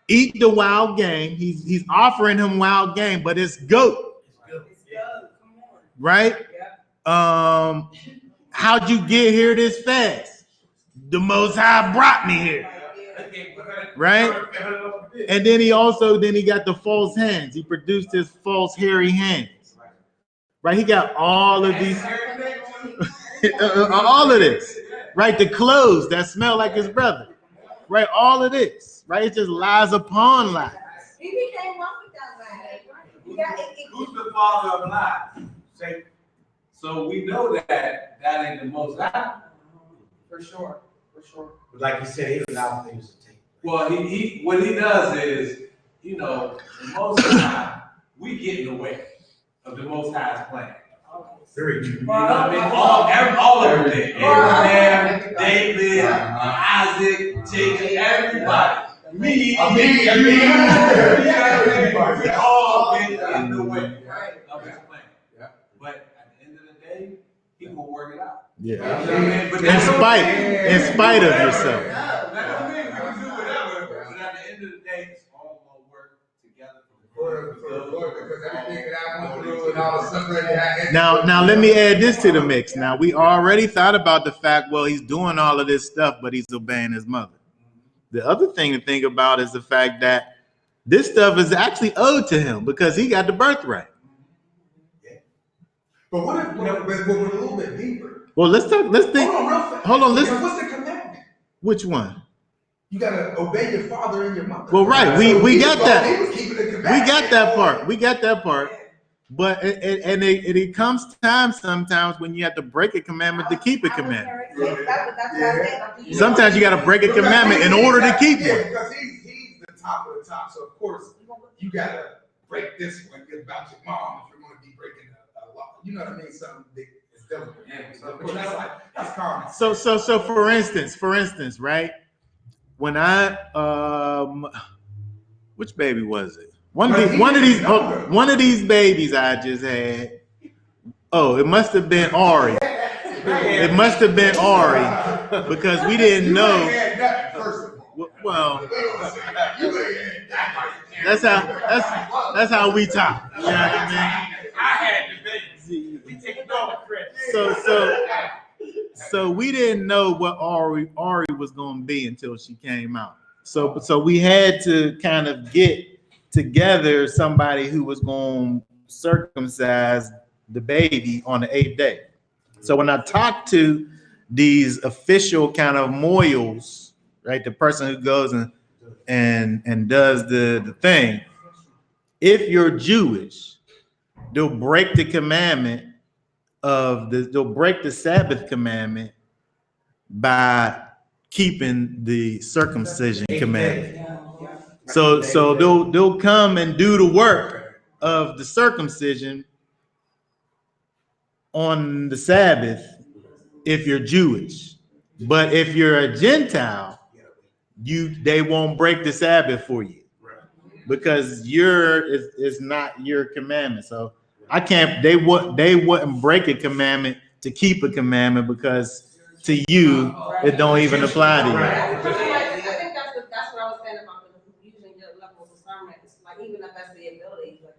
Eat the wild game. He's offering him wild game, but it's goat. Right? How'd you get here this fast? The Most High brought me here. Right? And then he got the false hands. He produced his false hairy hands. Right? He got all of these, all of this. Right? The clothes that smell like his brother. Right? All of this. Right? It just lies upon lies. He became wealthy that way. Who's the father of lies? Say, so we know that ain't the Most High. For sure. Like you said, he allowed things to take. Well, he what he does is, the Most High, we get in the way of the Most High's plan. Very true. You know what I mean? All of them there. Abraham, David, Isaac, Jacob, everybody. Me, we all been in the way of his plan. But at the end of the day, he will work it out. Yeah. You know what I mean? But In spite of yourself. That don't mean we can do whatever, but at the end of the day, it's all gonna work together for the good. Because everything that I went through and all the suffering that I Now let me add this to the mix. Now we already thought about the fact, well, he's doing all of this stuff, but he's obeying his mother. the other thing to think about is the fact that this stuff is actually owed to him because he got the birthright. But what if we're a little bit deeper? Well, let's think. Hold on, Because what's the commandment? Which one? You gotta obey your father and your mother. Well, right, we got that. He was keeping the We commandment. got that part. We got that part. But it comes time sometimes when you have to break a commandment to keep a commandment. That's what I said. Sometimes you got to break a commandment in order to keep Yeah, one. because he's the top of the top. So of course you gotta break this one about your mom if you're gonna be breaking a law. You know what I mean? Something big is delicate. But that's like that's common. So for instance, right? When which baby was it? One of these babies I just had. Oh, it must have been Ari. It must have been Ari because we didn't know. Well, that's how we talk. You know what I mean? I had the baby. We take all the credit. So we didn't know what Ari was going to be until she came out. So we had to kind of get together somebody who was going to circumcise the baby on the 8th day. So when I talked to these official kind of moyals, right, the person who goes and does the thing, if you're Jewish, they'll break the commandment they'll break the Sabbath commandment by keeping the circumcision commandment. So they'll come and do the work of the circumcision on the Sabbath if you're Jewish. But if you're a Gentile, they won't break the Sabbath for you because it's not your commandment. So I can't. They wouldn't break a commandment to keep a commandment because to you it don't even apply to you. I think that's what I was saying about using your level of discernment. It's like even if that's the ability, like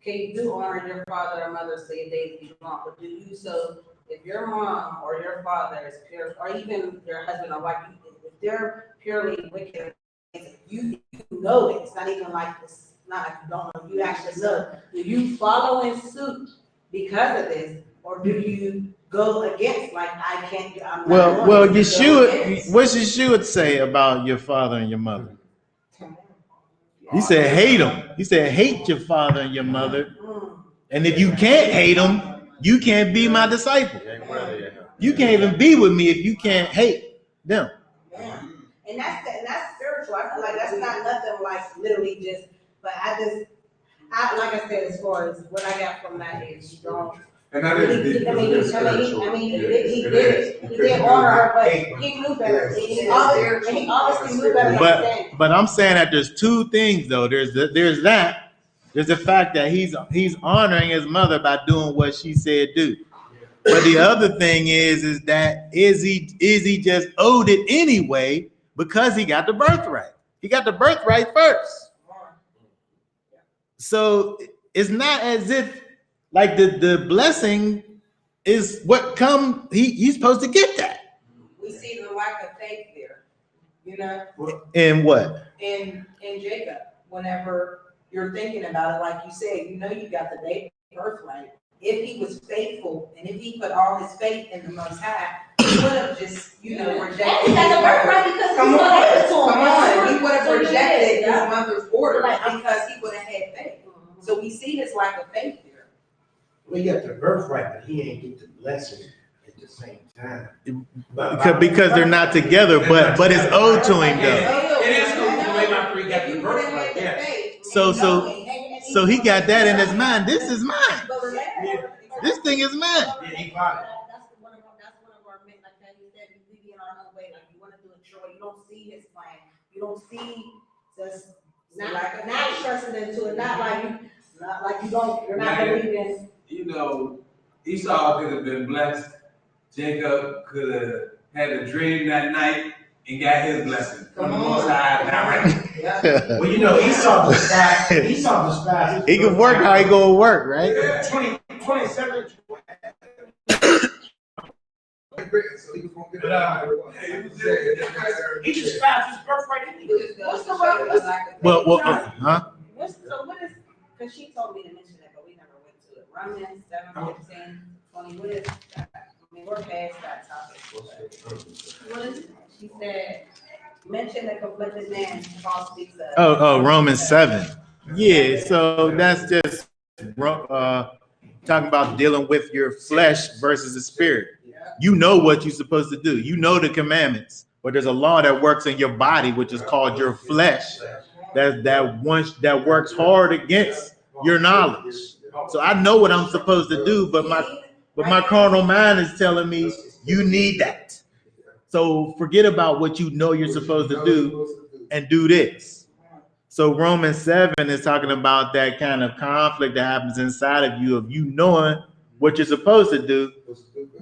you do honor your father or mother so your days be long, but do you so if your mom or your father is pure, or even your husband or wife, if they're purely wicked, you know it. It's not even like this. Not like you don't know. You actually know. Do you follow in suit because of this, or do you go against? Like I can't. I'm not Well, going to go against. what Yeshua say about your father and your mother? He said, hate them. He said, hate your father and your mother. And if you can't hate them, you can't be my disciple. You can't even be with me if you can't hate them. Yeah. And that's spiritual. I feel like that's not nothing like literally just, but I like I said, as far as what I got from that is you don't. And that is deep. He did honor her, but he knew better. He obviously knew better. But I'm saying that there's two things though. There's the fact that he's honoring his mother by doing what she said do. But the other thing is that is he just owed it anyway because he got the birthright. He got the birthright first. So it's not as if like the blessing is what come he's supposed to get that. We see the lack of faith there, you know, In what? in Jacob. Whenever you're thinking about it, like you said, you know, you got the baby birthright. If he was faithful and if he put all his faith in the Most High, he would have just, rejected. He got the birthright because Come he's on, gonna give it to him. come on. He would have So he rejected did, his yeah. mother's order Like, because he would have had faith. So we see his lack of faith there. We got the birthright, but he ain't get the blessing at the same time. Because they're not together, but it's owed to him though. It is owed to him after he got the birthright, yes. So he got that in his mind. This is mine. This thing is mine. Yeah, he bought it. That's one of our men, like that. He said, we be in our own way. Like you want to do it your way. You don't see his plan. You don't see just not trusting into it. Not like you don't. You're not believing. You know, Esau could have been blessed. Jacob could have had a dream that night and got his blessing from the Most High directly. Well, you know, Esau despised. He can work how he gonna work, right? 27. So he was gonna get it out. He describes his birthright anyway. What's the Well, huh? So what is, cause she told me to mention it, but we never went to it. Romans 7:15-20. What is that? I mean, we're past that topic. What is it? She said, mention the conflicted man, Paul speaks of. Oh, Romans 7. Yeah, so that's just talking about dealing with your flesh versus the spirit. You know what you're supposed to do. You know the commandments, but there's a law that works in your body, which is called your flesh. That works hard against your knowledge. So I know what I'm supposed to do, but my carnal mind is telling me you need that. So forget about what you know you're supposed to do and do this. So Romans 7 is talking about that kind of conflict that happens inside of you knowing what you're supposed to do,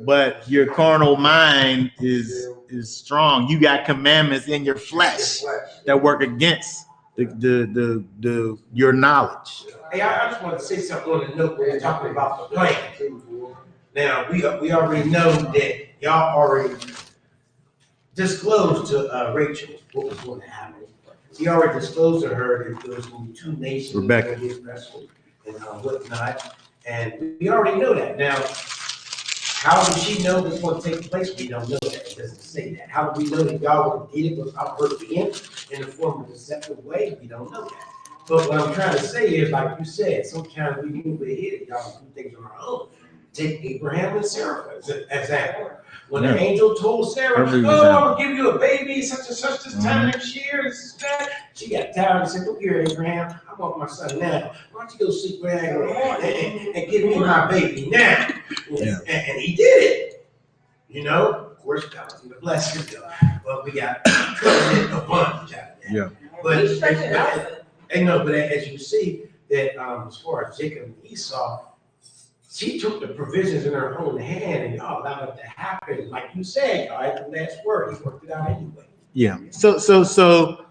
but your carnal mind is strong. You got commandments in your flesh that work against your knowledge. Hey, I just want to say something on the note when we're talking about the plan. Now, we already know that y'all already disclosed to Rachel what was going to happen. He already disclosed to her that there was going to be two nations Rebecca. that would get wrestled and whatnot. And we already know that. Now, how did she know this was going to take place? We don't know that. It doesn't say that. How do we know that God would get it without her being in the form of a deceptive way? We don't know that. But what I'm trying to say is, like you said, sometimes we move ahead and y'all do things on our own. Take Abraham and Sarah as an example. When the angel told Sarah, I'm gonna give you a baby, such and such this time next year, this is that. She got tired and said, look here, Abraham, I want my son now. Why don't you go sleep with Abraham and give me my baby now? Yeah. And he did it. You know, of course, God was gonna bless him. But we got covenant of bondage out of that. Yeah. But He stretched it out. but as you see, that as far as Jacob and Esau, she took the provisions in her own hand and y'all allowed it to happen. Like you said, y'all had the last word. He worked it out anyway. Yeah. So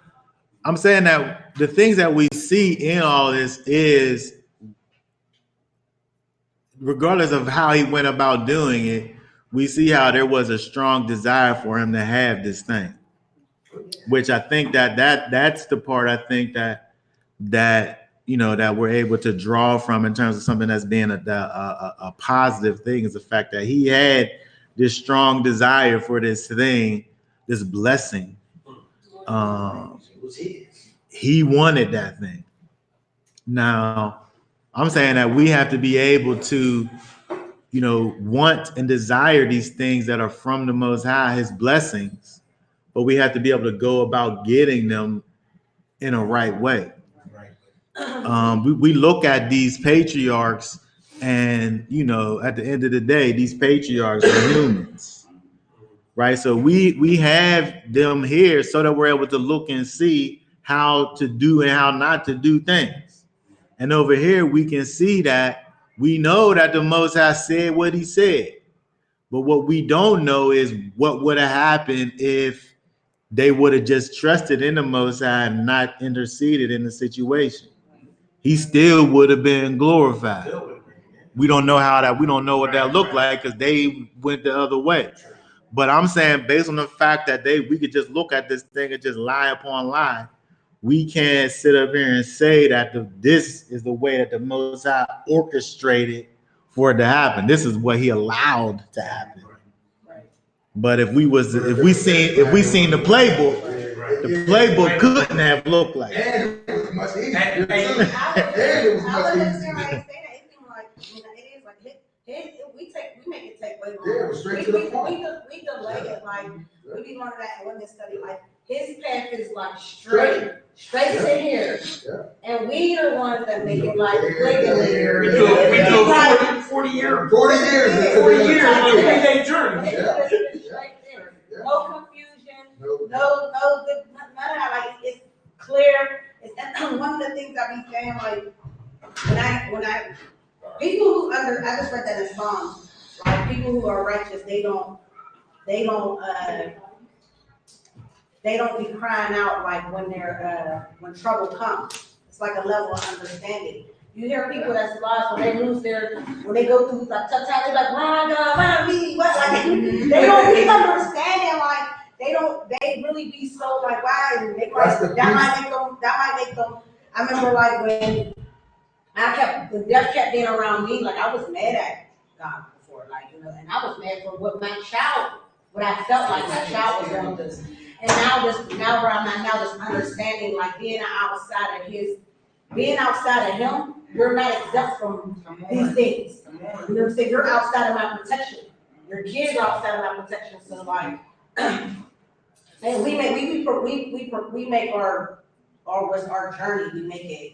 I'm saying that the things that we see in all this is, regardless of how he went about doing it, we see how there was a strong desire for him to have this thing, which I think that's the part I think that you know, that we're able to draw from in terms of something that's being a positive thing, is the fact that he had this strong desire for this thing, this blessing. He wanted that thing. Now, I'm saying that we have to be able to, you know, want and desire these things that are from the Most High, his blessings, but we have to be able to go about getting them in a right way. We look at these patriarchs, and you know, at the end of the day, these patriarchs are humans, right? So we have them here so that we're able to look and see how to do and how not to do things. And over here, we can see that we know that the Most High said what he said, but what we don't know is what would have happened if they would have just trusted in the Most High and not interceded in the situation. He still would have been glorified. We don't know we don't know what that looked like because they went the other way. But I'm saying, based on the fact that we could just look at this thing and just lie upon lie, we can't sit up here and say that this is the way that the Most High orchestrated for it to happen. This is what he allowed to happen. But if we seen the playbook couldn't have looked like it. And it was much easier. I would understand why they say that. It seems like, you know, it is like we make it take way longer. Yeah, straight to the point. We delay it, like we be learning that in women's study. Like his path is like straight to here, and we the ones that make it like linear. We do 40 years. 40 years. Yeah, 40 years on a 3-day journey. It's straight there. No confusion. No good, none of that. Like it's clear. It's one of the things I be saying. Like when I people who I just read that in Psalms. Like people who are righteous, they don't be crying out like when they're when trouble comes. It's like a level of understanding. You hear people that's lost when they lose when they go through like tough times, they're like, run me, what? Like, they don't be understanding, like, they really be so like, why? And they That's the that might make them, I remember like when when death kept being around me, like I was mad at God before, like, you know, and I was mad for what I felt like my child was going through. And now where I'm at now, just understanding, like being outside of him, we're not exempt from these things. You know what I'm saying? You're outside of my protection. Your kids are outside of my protection. So like, and we make our journey. We make it.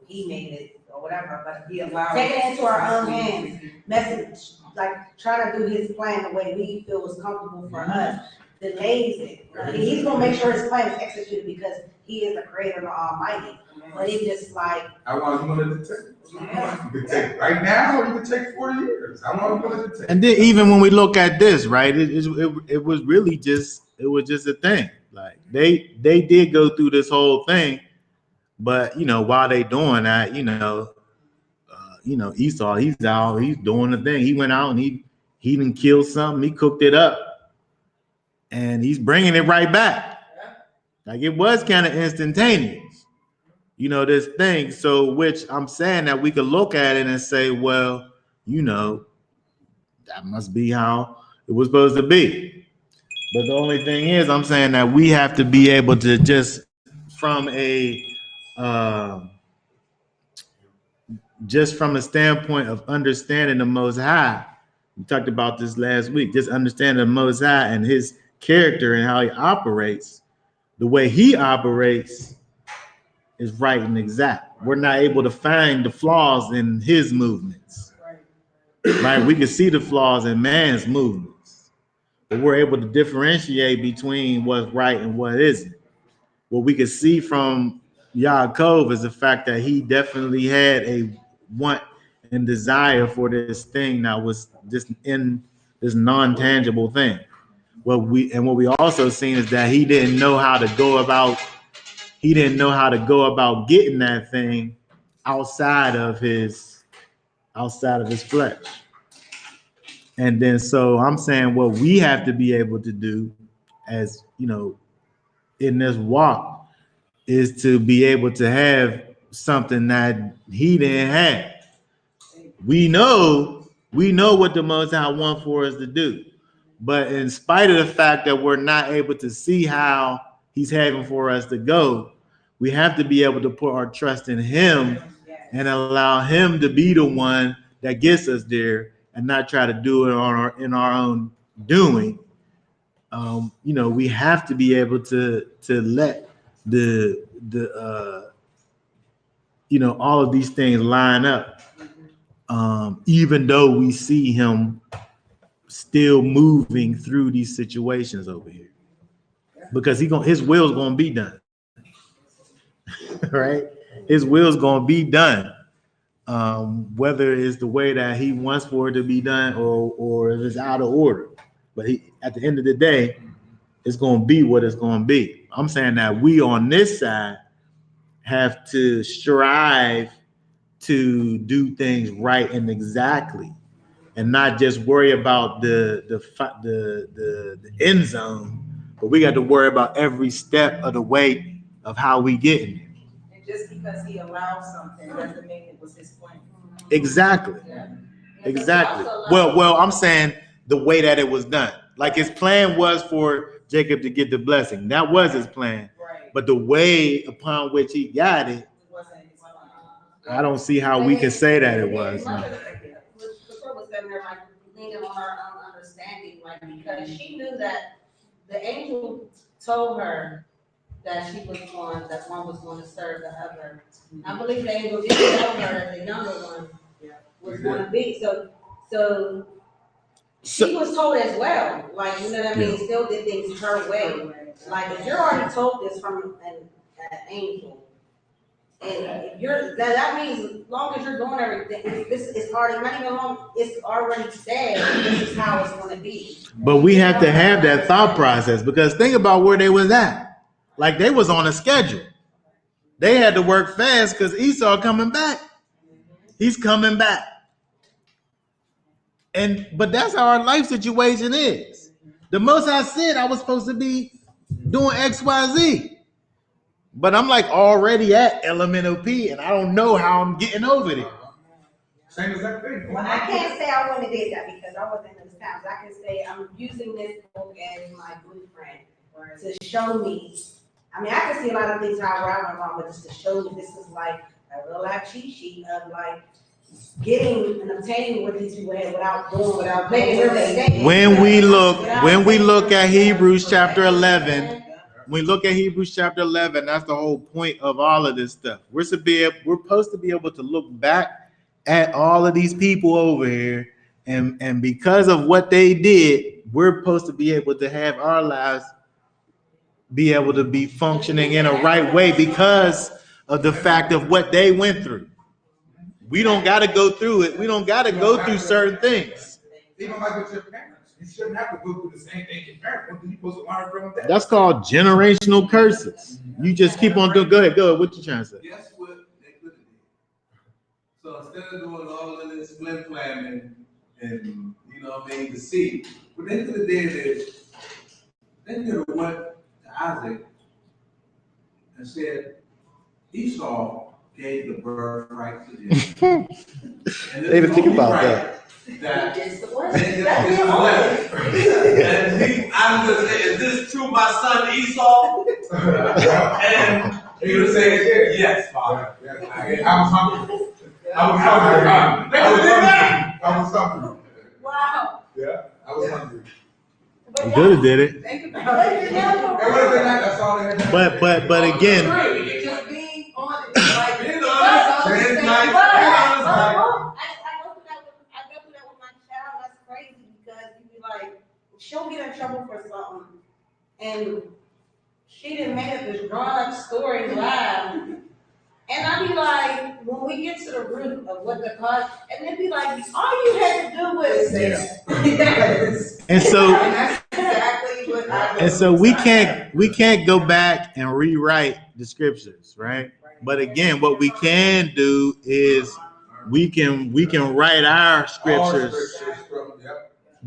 He made it or whatever, but he allowed taking it into our own hands. Message like trying to do his plan the way we feel is comfortable for us. Delays it. He's gonna make sure his plan is executed because he is the creator and the Almighty. But it just like How long you want it to take? You could take right now, or you could take 4 years. How long you want it to take? And then even when we look at this, right, it was really just a thing. Like they did go through this whole thing, but you know while they doing that, Esau, he's out, he's doing the thing. He went out and he done killed something, he cooked it up, and he's bringing it right back. Like it was kind of instantaneous. This thing. So, which I'm saying that we could look at it and say, well, that must be how it was supposed to be. But the only thing is, I'm saying that we have to be able to just from a standpoint of understanding the Most High. We talked about this last week. Just understanding the Most High and his character and how he operates. The way he operates is right and exact. We're not able to find the flaws in his movements. Right? We can see the flaws in man's movements, but we're able to differentiate between what's right and what isn't. What we can see from Yaakov is the fact that he definitely had a want and desire for this thing that was just in this non-tangible thing. What we also seen is that he didn't know how to go about getting that thing outside of his flesh. And then so I'm saying what we have to be able to do as in this walk is to be able to have something that he didn't have. We know what the Most High wants for us to do, but in spite of the fact that we're not able to see how he's having for us to go, we have to be able to put our trust in him and allow him to be the one that gets us there and not try to do it in our own doing. We have to be able to let all of these things line up, even though we see him still moving through these situations over here, because his will is going to be done. Right? His will is going to be done, whether it's the way that he wants for it to be done or if it's out of order. But at the end of the day, it's going to be what it's going to be. I'm saying that we on this side have to strive to do things right and exactly, and not just worry about the end zone, but we got to worry about every step of the way of how we get in there. And just because he allowed something doesn't mean it was his plan. Exactly. Exactly. Well, I'm saying the way that it was done. Like his plan was for Jacob to get the blessing. That was his plan. Right. But the way upon which he got it, Wasn't his plan. I don't see how we can say that it was. No. Before was sitting there like leaning on her own understanding, like because she knew that the angel told her that one was going to serve the other. I believe the angel did tell her that the younger one was going to be. So she was told as well, like, you know what I mean, still did things her way. Like, if you're already told this from an angel, and that means as long as you're doing everything, it's already not even long, it's already said this is how it's going to be. But we have to have that thought process, because think about where they was at. Like, they was on a schedule. They had to work fast because Esau coming back. He's coming back. But that's how our life situation is. The Most High said I was supposed to be doing XYZ. But I'm like already at LMNOP and I don't know how I'm getting over there. Same exact thing. Well, I can't say I wouldn't have did that because I wasn't in those times. I can say I'm using this book as my blueprint to show me. I mean, I can see a lot of things how I went wrong, but just to show me this is like a real life cheat sheet of like getting and obtaining what these people had without making their mistakes. When we look at Hebrews chapter 11, when we look at Hebrews chapter 11, that's the whole point of all of this stuff. We're supposed to be able to look back at all of these people over here, and because of what they did, we're supposed to be able to have our lives be able to be functioning in a right way because of the fact of what they went through. We don't got to go through it. We don't got to go through certain things. Even like with your parents, you shouldn't have to go through the same thing your parents went through. You're supposed to learn from them. That's called generational curses. You just keep on doing. Go ahead. What you trying to say? Guess what they could have did? So instead of doing all of this flim flamming and you know what I mean, deceit, what they could have did is they could have went to Isaac and said, Esau gave the birthright to Jacob. They didn't think about that. That It's the and blessing. I'm just saying, is this true, my son Esau? And he would say, yes, father. I was hungry. I was hungry. Wow. Yeah, I was hungry. You could have did it, Think It would have been that. That's all they had. but again, You're just being honest, like. Being honest, Because being I'm nice, saying, being honest. I go through that with my child. That's crazy because you be like, she'll get in trouble for something, and she didn't make up this drawn up story live. And I be like, when we get to the root of what the cause, and they be like, all you had to do was say, yes. and so that's exactly what I. and so we can't go back and rewrite the scriptures, right? But again, what we can do is we can write our scriptures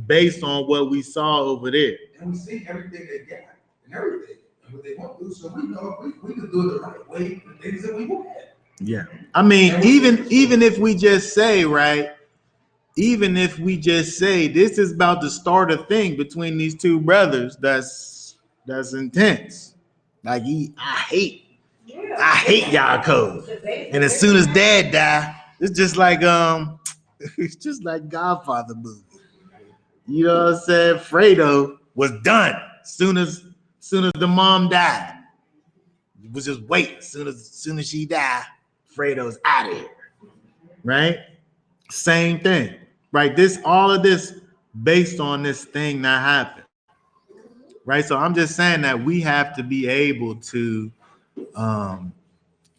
based on what we saw over there. And we see everything they got and everything and what they want to do. So we know if we can do it the right way, the things that we want. Yeah. I mean, even if we just say, right, even if we just say this is about to start a thing between these two brothers that's intense. Like I hate Yaakov. And as soon as dad died, it's just like it's just like Godfather movie. You know what I'm saying? Fredo was done soon as the mom died. It was just wait. Soon as she died, Fredo's out of here. Right? Same thing. Right? All of this based on this thing that happened. Right? So I'm just saying that we have to be able to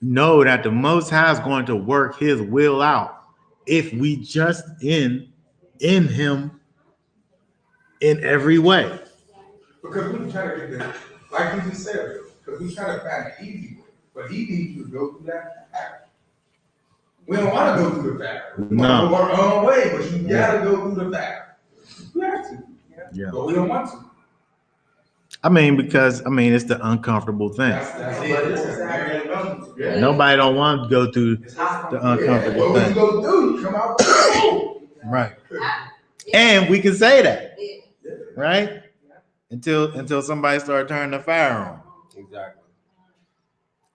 know that the Most High is going to work his will out if we just in him in every way. Because we try to get the, like you just said, because we try to find the easy way, but he needs you to go through that path. We don't want to go through the path. We want to go our own way, but you gotta go through the path. You have to. Yeah. But we don't want to. Because it's the uncomfortable thing. That's it. Yeah. Nobody don't want to go through the uncomfortable What we thing. go do, you come out with the gold. Right. And we can say that, right? Until somebody start turning the fire on. Exactly.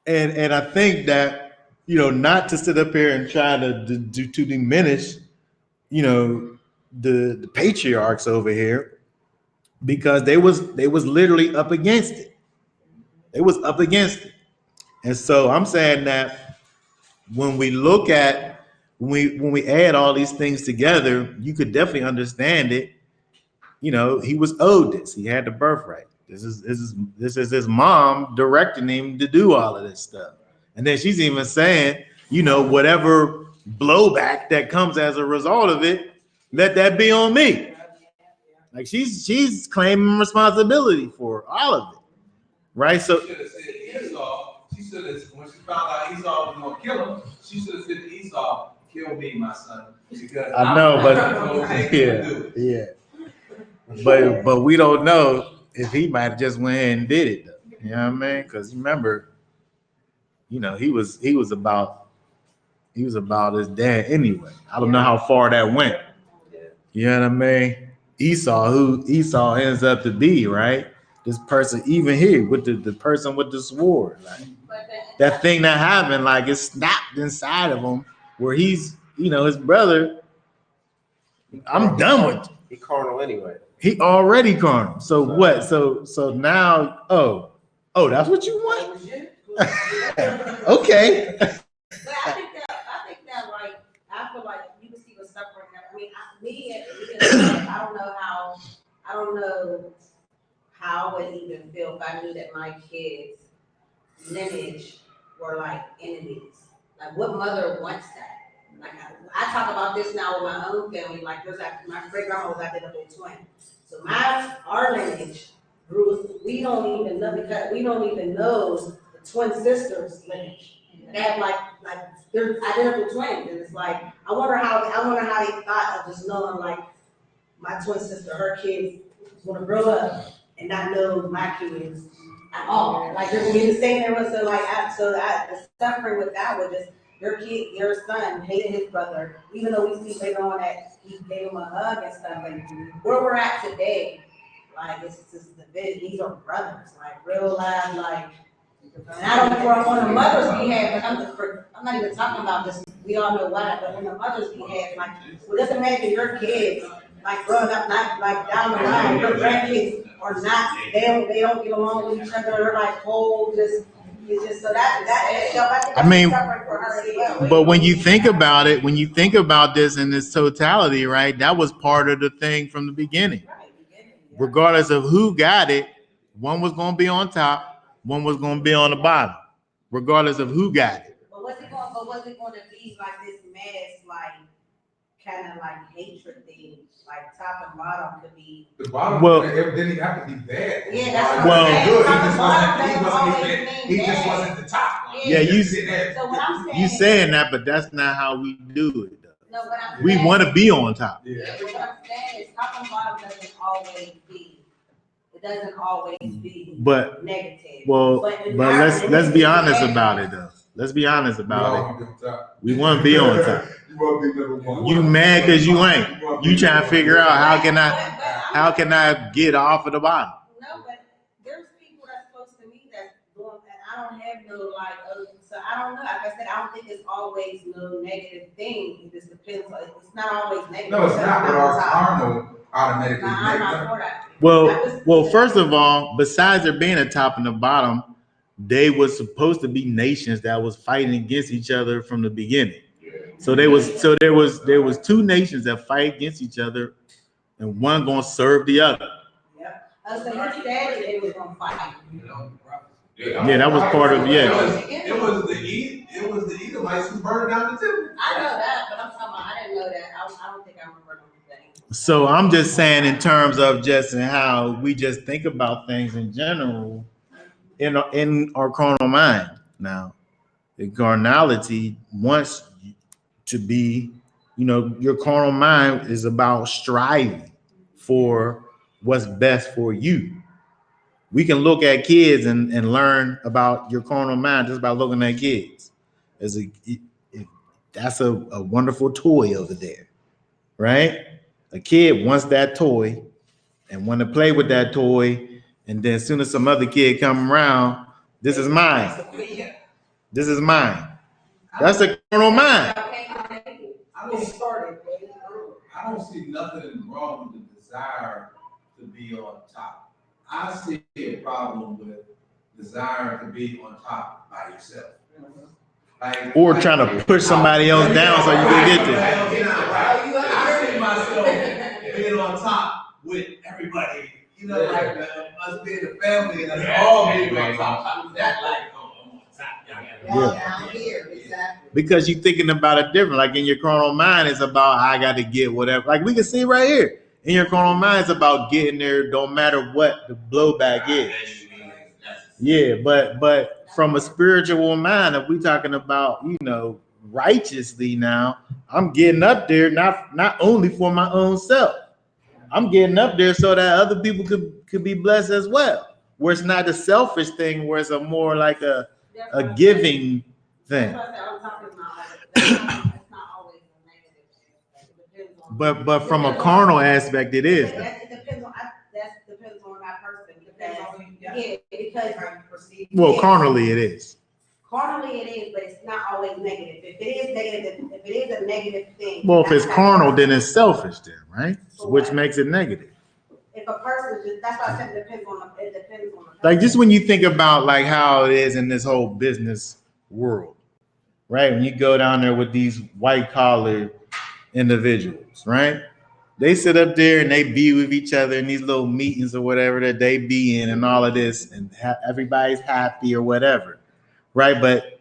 And I think that, not to sit up here and try to diminish, the patriarchs over here, because they was literally up against it. They was up against it. And so I'm saying that when we look at when we add all these things together, you could definitely understand it. He was owed this. He had the birthright. This is his mom directing him to do all of this stuff. And then she's even saying, whatever blowback that comes as a result of it, let that be on me. Like she's claiming responsibility for all of it, right? So She should have said Esau. She should have, when she found out Esau was going to kill him, she should have said to Esau, kill me, my son, because I know, I'm gonna take you and do it. yeah. But we don't know if he might have just went ahead and did it. Though. You know what I mean? Because remember, he was about his dad anyway. I don't know how far that went. You know what I mean? Esau, who Esau ends up to be, right? This person, even here with the person with the sword, like that thing that happened, like it snapped inside of him, where he's, his brother. I'm done with you. He carnal anyway. He already carnal. So what? So now, oh, that's what you want? Okay. But I think that like, I feel like you can see the suffering that, I don't know how I would even feel if I knew that my kids' lineage were like enemies. Like, what mother wants that? Like, I talk about this now with my own family. Like, my great grandma was identical twin. So our lineage grew. We don't even know the twin sisters' lineage. They have like they're identical twins, and it's like I wonder how they thought of just knowing like my twin sister, her kids gonna grow up and not know my kids at all. Like they're gonna be the same there was the suffering with that was just your son hated his brother, even though we see later on that he gave him a hug and stuff. Like where we're at today, like it's just the bit. These are brothers, like real life, like. And I don't for on the mother's behalf, but I'm not even talking about this. We all know why, but on the mother's behalf, like, well, just imagine your kids, like growing up, not like down the line, your grandkids are not, they don't get along with each other. They're like whole, it's just so I mean, suffering for her as well. but when you think about this in this totality, right? That was part of the thing from the beginning. Regardless of who got it, one was going to be on top. One was going to be on the bottom, regardless of who got it. But what's it going to be like this mass, like, kind of like hatred thing? Like top and bottom could be. The bottom, Well- it didn't have to be bad. Yeah, that's Well- He just wasn't the top. Yeah, So what I'm saying. you saying that, but that's not how we do it. Though. No, what I'm We saying. want to be on top. Yeah. But what I'm saying is top and bottom doesn't always be. It doesn't always be But negative. well, But but let's be honest about it though. Let's be honest about it. We want to be on top. You want to be number one. You mad because you ain't. You trying to figure out how can I get off of the bottom? No, but there's people that's close to me that's doing that. I don't have no like, so I don't know. Like I said, I don't think it's always no negative thing. It just depends. It's not always negative. No, it's not, but our karma automatically I'm makes not them. for that. Well, first of all, besides there being a top and a bottom, they were supposed to be nations that was fighting against each other from the beginning. So there was two nations that fight against each other, and one gonna serve the other. So you said it was gonna fight. Yeah, that was part of It was the Edomites who burned down the temple. I know that, but I'm talking about, I didn't know that. I don't think I remember anything. So I'm just saying in terms of just in how we just think about things in general in our carnal mind. Now, the carnality wants to be, your carnal mind is about striving for what's best for you. We can look at kids and learn about your carnal mind just by looking at kids. That's a wonderful toy over there, right? A kid wants that toy and want to play with that toy, and then as soon as some other kid come around, this is mine. This is mine. That's a carnal mind. I don't see nothing wrong with the desire to be on top. I see a problem with desire to be on top by yourself. Or trying to push somebody else down so you can get there. I see myself being on top with everybody, like us being a family and us all being on top. That like, I'm on top. Down here, exactly. Because you're thinking about it different. Like in your carnal mind, it's about I got to get whatever. Like we can see right here. In your carnal mind, it's about getting there, don't matter what the blowback is. Yeah, but from a spiritual mind, if we talking about, righteously now, I'm getting up there not only for my own self. I'm getting up there so that other people could be blessed as well. Where it's not a selfish thing, where it's a more like a giving thing. That's what I said, I'm talking about, like, it's not always a negative aspect. It depends on. But from a carnal aspect, it is. It depends on, that depends on that person, Depends on who you got. yeah, because How you perceive. Well, carnally, it is. carnally it is, but it's not always negative. If it is negative, if it is a negative thing. Well, if it's that's carnal, not- then it's selfish, then, right? Which makes it negative. If a person just, that's why I said it depends on the, it depends on the. Like just when you think about like how it is in this whole business world, right? When you go down there with these white collar individuals, right? They sit up there and they be with each other in these little meetings or whatever that they be in and all of this, and everybody's happy or whatever, right? But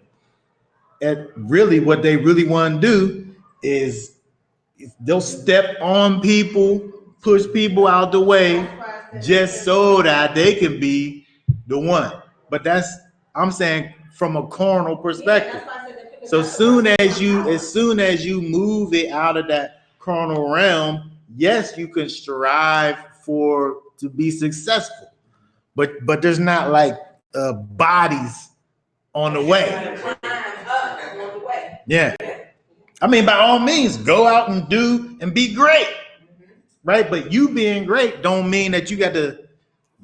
really what they really want to do is they'll step on people, push people out the way, That's why I said- just so that they can be the one. But I'm saying from a carnal perspective. Yeah, that's why I said it depends. So That's as soon as you move it out of that carnal realm, yes, you can strive to be successful. But there's not like bodies on the way. Climb up along the way. Yeah. I mean, by all means, go out and do and be great. Right? But you being great don't mean that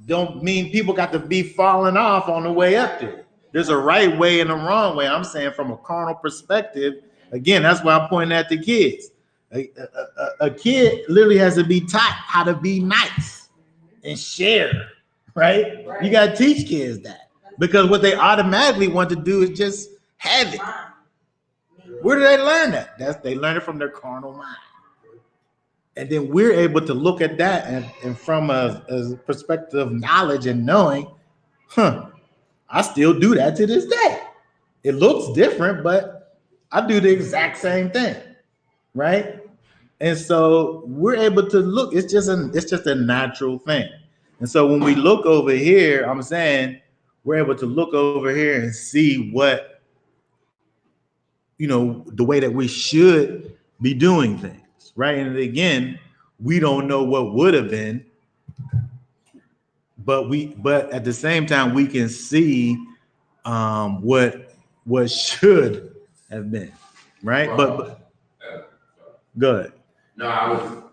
don't mean people got to be falling off on the way up there. There's a right way and a wrong way. I'm saying from a carnal perspective, again, that's why I'm pointing at the kids. A kid literally has to be taught how to be nice and share, right? You got to teach kids that because what they automatically want to do is just have it. Where do they learn that? They learn it from their carnal mind. And then we're able to look at that and from a perspective of knowledge and knowing, I still do that to this day. It looks different, but I do the exact same thing, right? And so we're able to look. It's just a natural thing. And so when we look over here, I'm saying we're able to look over here and see what, the way that we should be doing things, right? And again, we don't know what would have been, but at the same time, we can see what should have been, right? But go ahead. No, I'm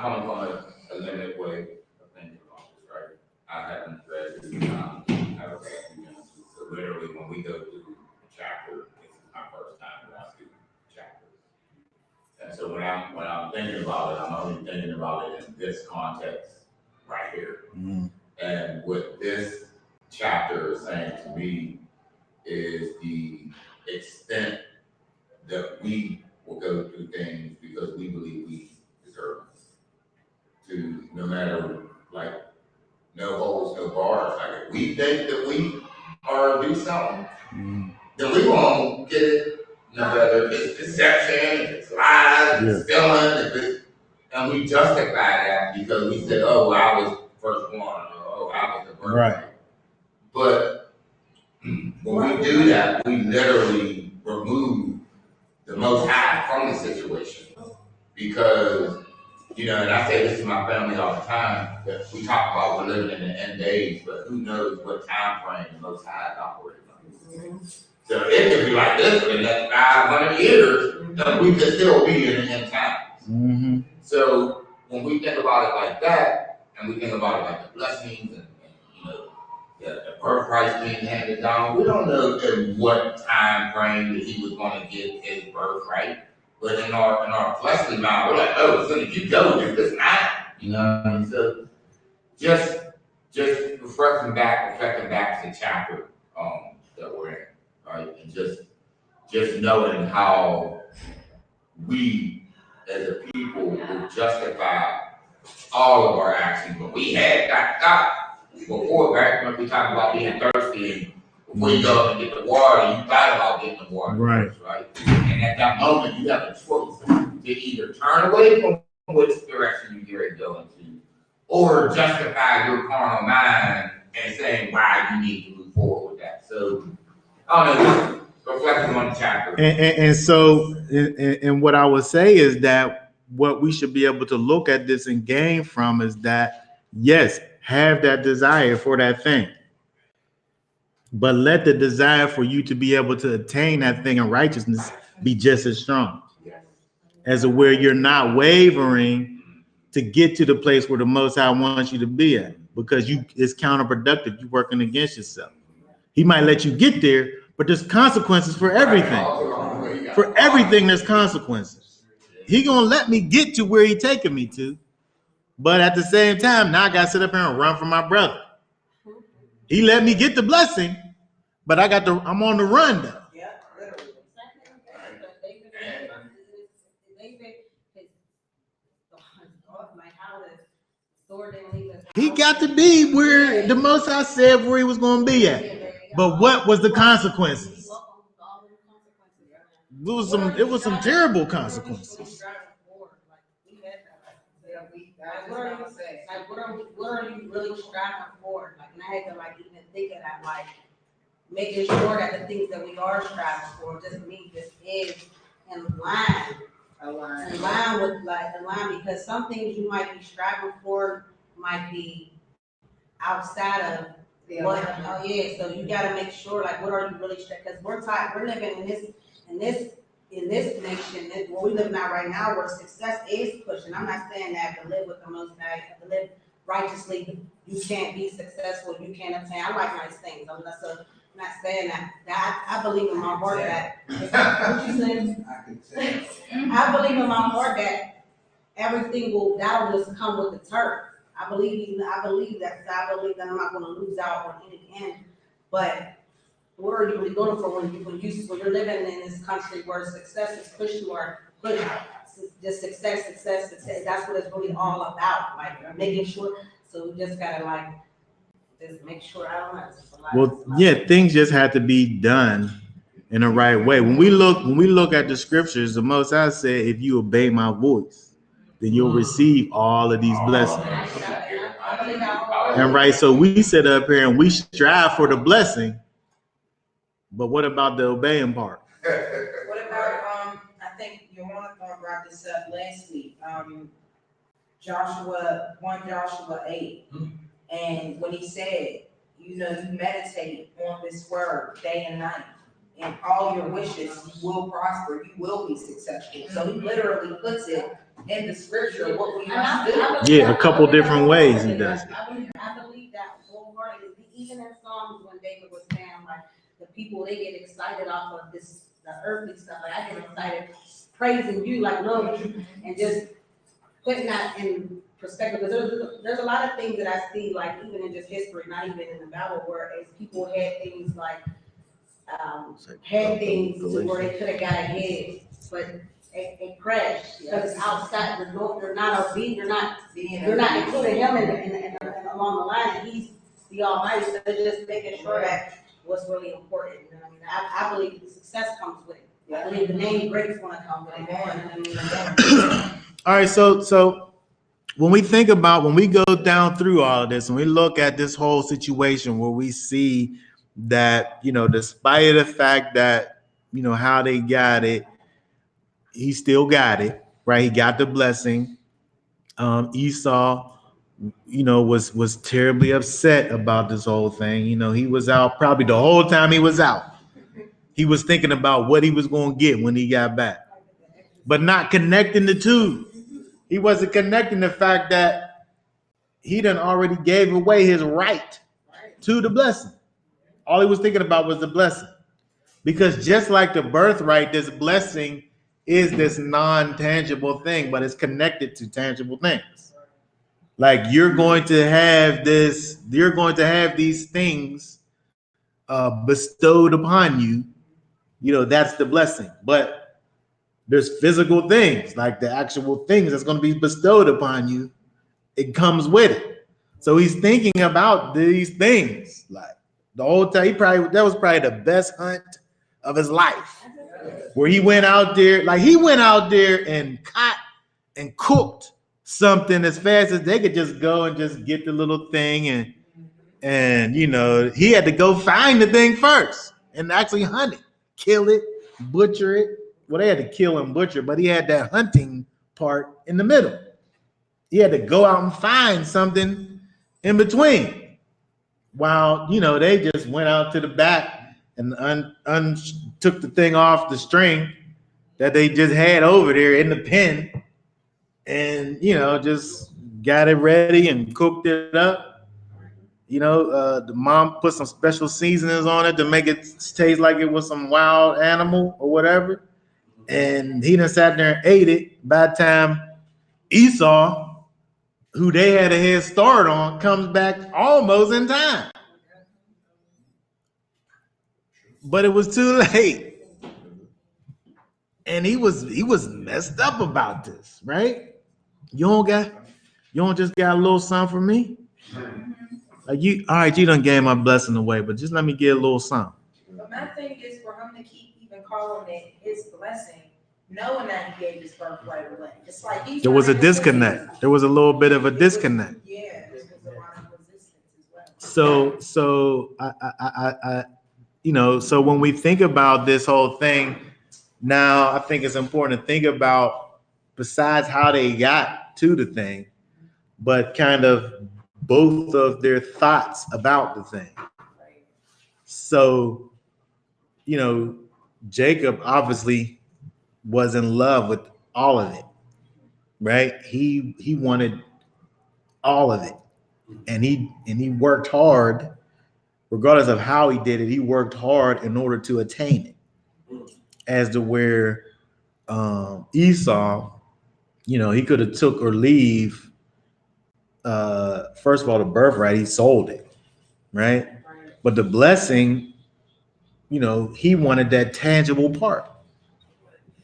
coming from a limited way of thinking about this, right? I haven't read it, I haven't read Genesis, so literally when we go through a chapter, this is my first time going through chapters. And so when I'm thinking about it, I'm only thinking about it in this context right here. Mm-hmm. And what this chapter is saying to me is the extent that we will go through things because we believe we deserve it. To no matter, like, no holds, no bars. Like, if we think that we are do something, then we won't get it. No matter if it's deception, if it's lies, if it's stealing, and we justify that because we said, oh, well, I was first one, or oh, I was the first. Right. But when we do that, we literally remove the Most High from the situation. Because, and I say this to my family all the time, that we talk about we're living in the end days, but who knows what time frame the Most High is operating on. So it could be like this for the next 500 years, and we could still be in the end times. Mm-hmm. So when we think about it like that, and we think about it like the blessings and the birthright being handed down, we don't know in what time frame that he was going to get his birthright. But in our fleshly mind, we're like, oh, as soon as you go, it's not. So just reflecting back to the chapter that we're in, right? And just knowing how we as a people will justify all of our actions. But we had got stopped before, right? When we talk about being thirsty and before you go and get the water, you thought about getting the water first, right? And at that moment, you have a choice to either turn away from which direction you get ready to go into, or justify your carnal mind and saying why you need to move forward with that. So, I don't know, reflecting on the chapter. And so, and what I would say is that what we should be able to look at this and gain from is that, yes, have that desire for that thing, but let the desire for you to be able to attain that thing in righteousness be just as strong, as to where you're not wavering to get to the place where the Most High wants you to be at, because it's counterproductive. You're working against yourself. He might let you get there, but there's consequences for everything. For everything, there's consequences. He gonna let me get to where he taking me to, but at the same time, now I gotta sit up here and run from my brother. He let me get the blessing, but I'm on the run though. Yeah, literally. He got to be where the Most High said where he was gonna be at. But what was the consequences? It was some terrible consequences. What are you really striving for? Like, and I had to even think of that, making sure that the things that we are striving for just is in line with because some things you might be striving for might be outside of what. Oh yeah, so you got to make sure what are you really striving? Because we're living in this nation, where we live now right now, where success is pushing. I'm not saying that to live with the Most High, to live righteously, you can't be successful, you can't obtain. I like nice things. I'm not saying that. I believe in my heart that. What you saying? I believe in my heart that everything that'll just come with the turf. I believe that I'm not going to lose out on any end, but. What are you really going for when you're living in this country where success is pushed or push just success. That's what it's really all about. Making sure. So we just gotta just make sure. I don't know. Well, yeah, things just have to be done in the right way. When we look at the scriptures, the Most High said, "If you obey my voice, then you'll receive all of these blessings." And right, so we sit up here and we strive for the blessing. But what about the obeying part? What about, I think Yolanda brought this up last week, Joshua 8. And when he said, you meditate on this word day and night, and all your wishes, you will prosper, you will be successful. So he literally puts it in the scripture, what we must do. Yeah, a couple different ways he does it. I believe that wholeheartedly. Even in Psalms when David was saying, the people, they get excited off of the earthly stuff. I get excited praising you, Lord, and just putting that in perspective. Because there's a lot of things that I see, even in just history, not even in the Bible, where as people had things to where they could have got ahead, but it crashed because it's outside. They're not obedient. They're not including him in along the line, and he's the Almighty. So they're just making sure that what's really important. I believe the success comes with it. I believe the name great is going to come with it. All right, so when we go down through all of this and we look at this whole situation where we see that, despite the fact that, how they got it, he still got it, right? He got the blessing. Esau, was terribly upset about this whole thing. He was out probably the whole time he was out. He was thinking about what he was going to get when he got back, but not connecting the two. He wasn't connecting the fact that he done already gave away his right to the blessing. All he was thinking about was the blessing, because just like the birthright, this blessing is this non-tangible thing, but it's connected to tangible things. You're going to have these things bestowed upon you. That's the blessing. But there's physical things, like the actual things that's going to be bestowed upon you. It comes with it. So he's thinking about these things the whole time. That was probably the best hunt of his life, where he went out there and caught and cooked something as fast as they could just go and just get the little thing, and he had to go find the thing first and actually hunt it kill it, butcher it. Well, they had to kill and butcher, but he had that hunting part in the middle. He had to go out and find something in between. While, they just went out to the back and took the thing off the string that they just had over there in the pen and, just got it ready and cooked it up. The mom put some special seasonings on it to make it taste like it was some wild animal or whatever. And he done sat there and ate it. By the time Esau, who they had a head start on, comes back almost in time. But it was too late. And he was messed up about this, right? You don't just got a little something for me? Like all right, you done gave my blessing away, but just let me get a little something. But my thing is for him to keep even calling it his blessing, knowing that he gave his birthright away. It's like There was a disconnect. There was a little bit of a disconnect. Yeah, there was a lot of resistance as well. So so when we think about this whole thing, now I think it's important to think about, besides how they got to the thing, but kind of both of their thoughts about the thing. So, Jacob obviously was in love with all of it, right? He wanted all of it. And he worked hard, regardless of how he did it, he worked hard in order to attain it. As to where Esau, he could have took or leave. First of all, the birthright, he sold it, right? But the blessing, he wanted that tangible part,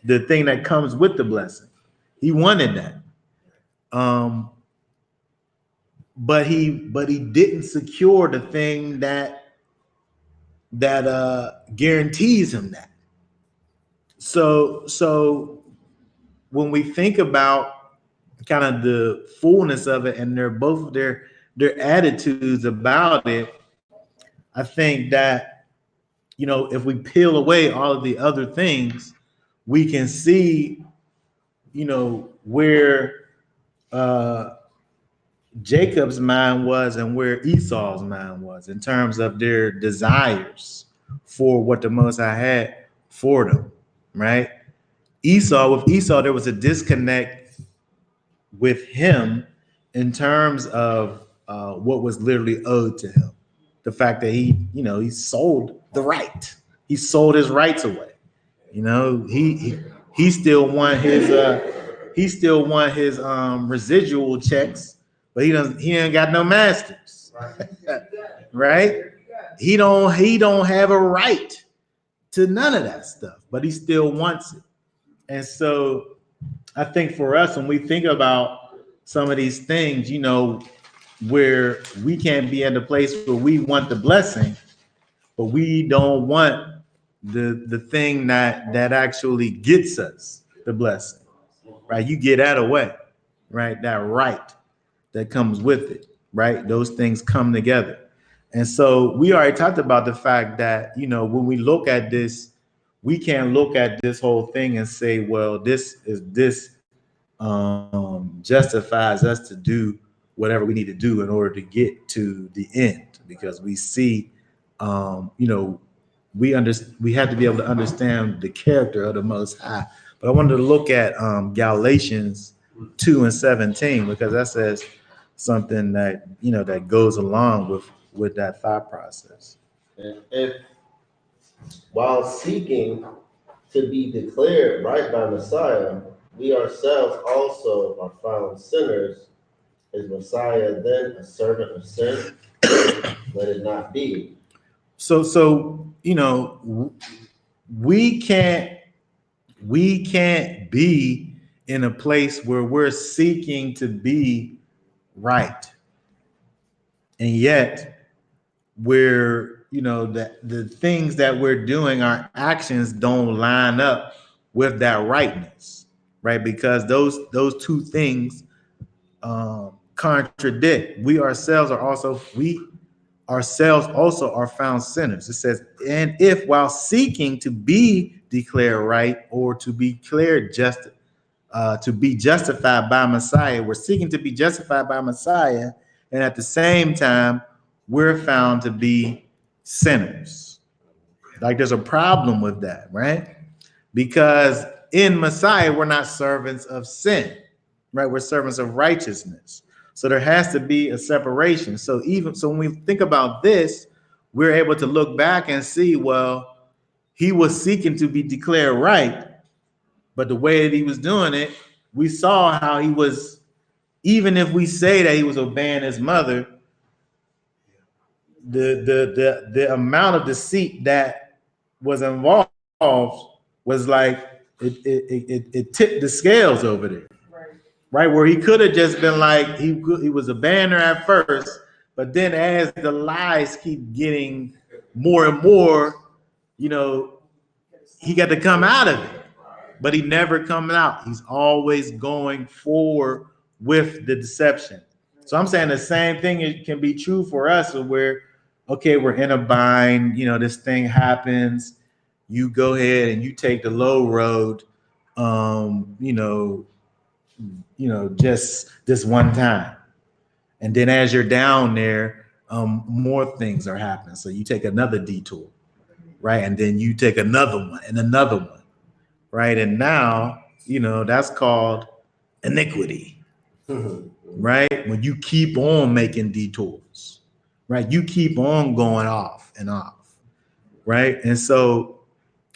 the thing that comes with the blessing. He wanted that. But he didn't secure the thing that guarantees him that. So when we think about kind of the fullness of it and their attitudes about it, I think that, if we peel away all of the other things, we can see, where Jacob's mind was and where Esau's mind was in terms of their desires for what the Most High had for them, right? With Esau, there was a disconnect with him in terms of what was literally owed to him. The fact that he sold the right. He sold his rights away. He still want his residual checks, but he ain't got no masters. Right? He don't have a right to none of that stuff, but he still wants it. And so I think for us, when we think about some of these things, where we can't be at the place where we want the blessing, but we don't want the thing that actually gets us the blessing, right? You get that away, right? That right that comes with it, right? Those things come together. And so we already talked about the fact that, when we look at this, we can't look at this whole thing and say, well, this justifies us to do whatever we need to do in order to get to the end, because we see, we have to be able to understand the character of the Most High. But I wanted to look at Galatians 2:17, because that says something that that goes along with that thought process. And if while seeking to be declared right by Messiah, we ourselves also are found sinners, is Messiah then a servant of sin? Let it not be. So we can't be in a place where we're seeking to be right, and yet we're that the things that we're doing, our actions don't line up with that rightness, right? Because those two things contradict. We ourselves are also ourselves also are found sinners. It says, and if while seeking to be declared right or to be declared just, to be justified by Messiah, we're seeking to be justified by Messiah, and at the same time, we're found to be sinners. Like there's a problem with that, right? Because in Messiah, we're not servants of sin, right? We're servants of righteousness. So there has to be a separation. So when we think about this, we're able to look back and see, well, he was seeking to be declared right, but the way that he was doing it, we saw how he was, even if we say that he was obeying his mother, the amount of deceit that was involved was like it tipped the scales over there. Right, where he could have just been like, he was a banner at first, but then as the lies keep getting more and more, you know, he got to come out of it, but he never coming out. He's always going forward with the deception. So I'm saying the same thing it can be true for us, where, okay, we're in a bind, you know, this thing happens, you go ahead and you take the low road, just this one time. And then as you're down there, more things are happening. So you take another detour, right? And then you take another one and another one, right? And now, you know, that's called iniquity, right? When you keep on making detours, right? You keep on going off and off, right? And so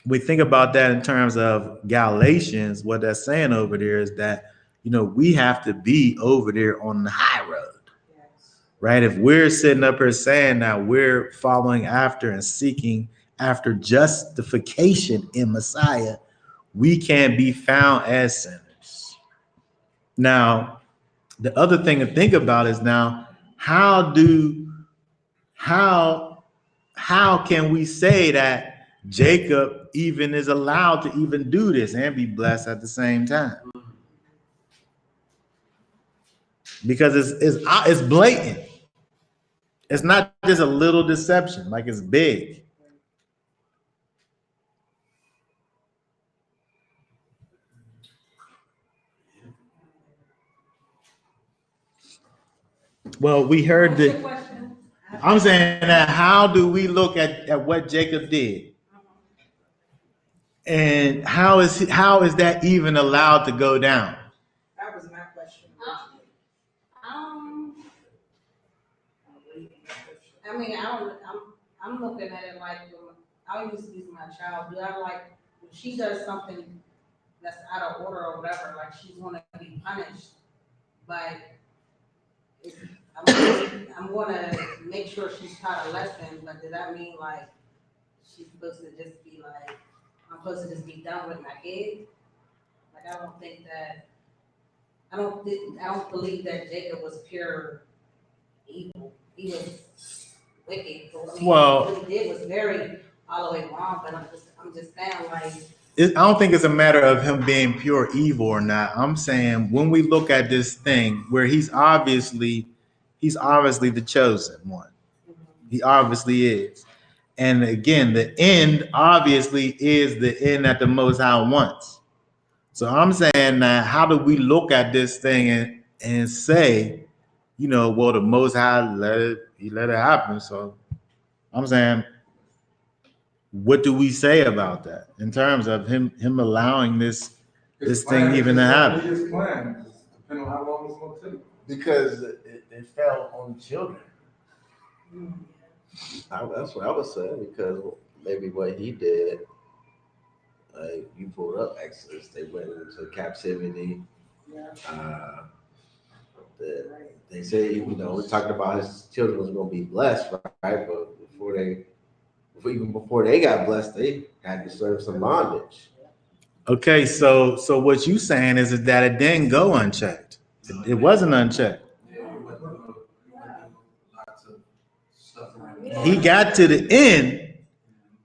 we think about that in terms of Galatians. What that's saying over there is that, you know, we have to be over there on the high road, right? If we're sitting up here saying that we're following after and seeking after justification in Messiah, we can be found as sinners. Now, the other thing to think about is now, how can we say that Jacob even is allowed to even do this and be blessed at the same time? Because it's blatant. It's not just a little deception, like it's big. Well, we heard that. I'm saying that how do we look at what Jacob did? And how is that even allowed to go down? That was my question. I mean, I'm looking at it like, I used to use my child, do I like, if she does something that's out of order or whatever, like she's gonna be punished, but I'm gonna make sure she's taught a lesson, but does that mean like, she's supposed to just be like, I'm supposed to just be done with my kid? Like, I don't think that, I don't believe that Jacob was pure evil. He was wicked. Well, what he did was very all the way wrong. But I'm just saying, like, I don't think it's a matter of him being pure evil or not. I'm saying when we look at this thing where he's obviously the chosen one. He obviously is. And again, the end obviously is the end that the Most High wants. So I'm saying that how do we look at this thing and say, you know, well, the Most High let it happen. So I'm saying, what do we say about that in terms of him allowing this thing even to happen? His plan, depending on how long it's going to take. Because it fell on children. That's what I was saying, because maybe what he did, like you pulled up Exodus, they went into captivity. They say, you know, we're talking about his children was going to be blessed, right? But before they got blessed, they had to serve some bondage. Okay, so what you saying is that it didn't go unchecked. It wasn't unchecked. He got to the end,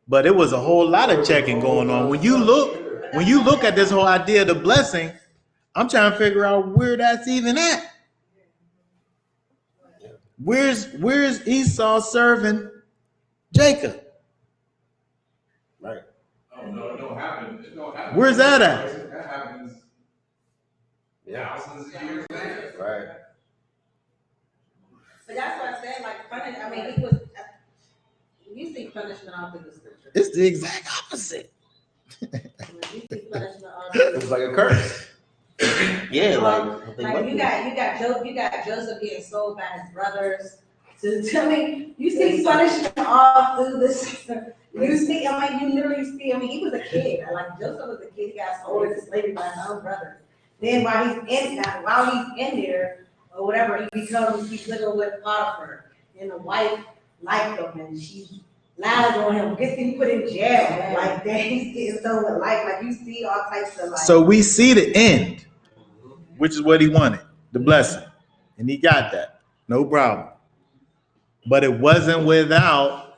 but it was a whole lot of checking going on. When you look at this whole idea of the blessing, I'm trying to figure out where that's even at. Where's Esau serving Jacob? Right. Oh, no, it don't happen. It don't happen. Where's that at? That happens Yeah. thousands of years later. Right. But that's what I said, like, punish, I mean, he was, you see punishment all through the scripture. It's the exact opposite. You see punishment all through. It's like a curse. Yeah, Like you got Joseph getting sold by his brothers. I mean, you see punishment all through this. You see, I mean, you literally see. I mean, he was a kid. Like Joseph was a kid. He got sold into slavery by his own brothers. Then while he's in there or whatever, he's living with Potiphar, and the wife liked him, and she lied on him, gets him put in jail. Like that, he's getting sold with life. Like you see all types of like. So we see the end, which is what he wanted, the blessing. And he got that. No problem. But it wasn't without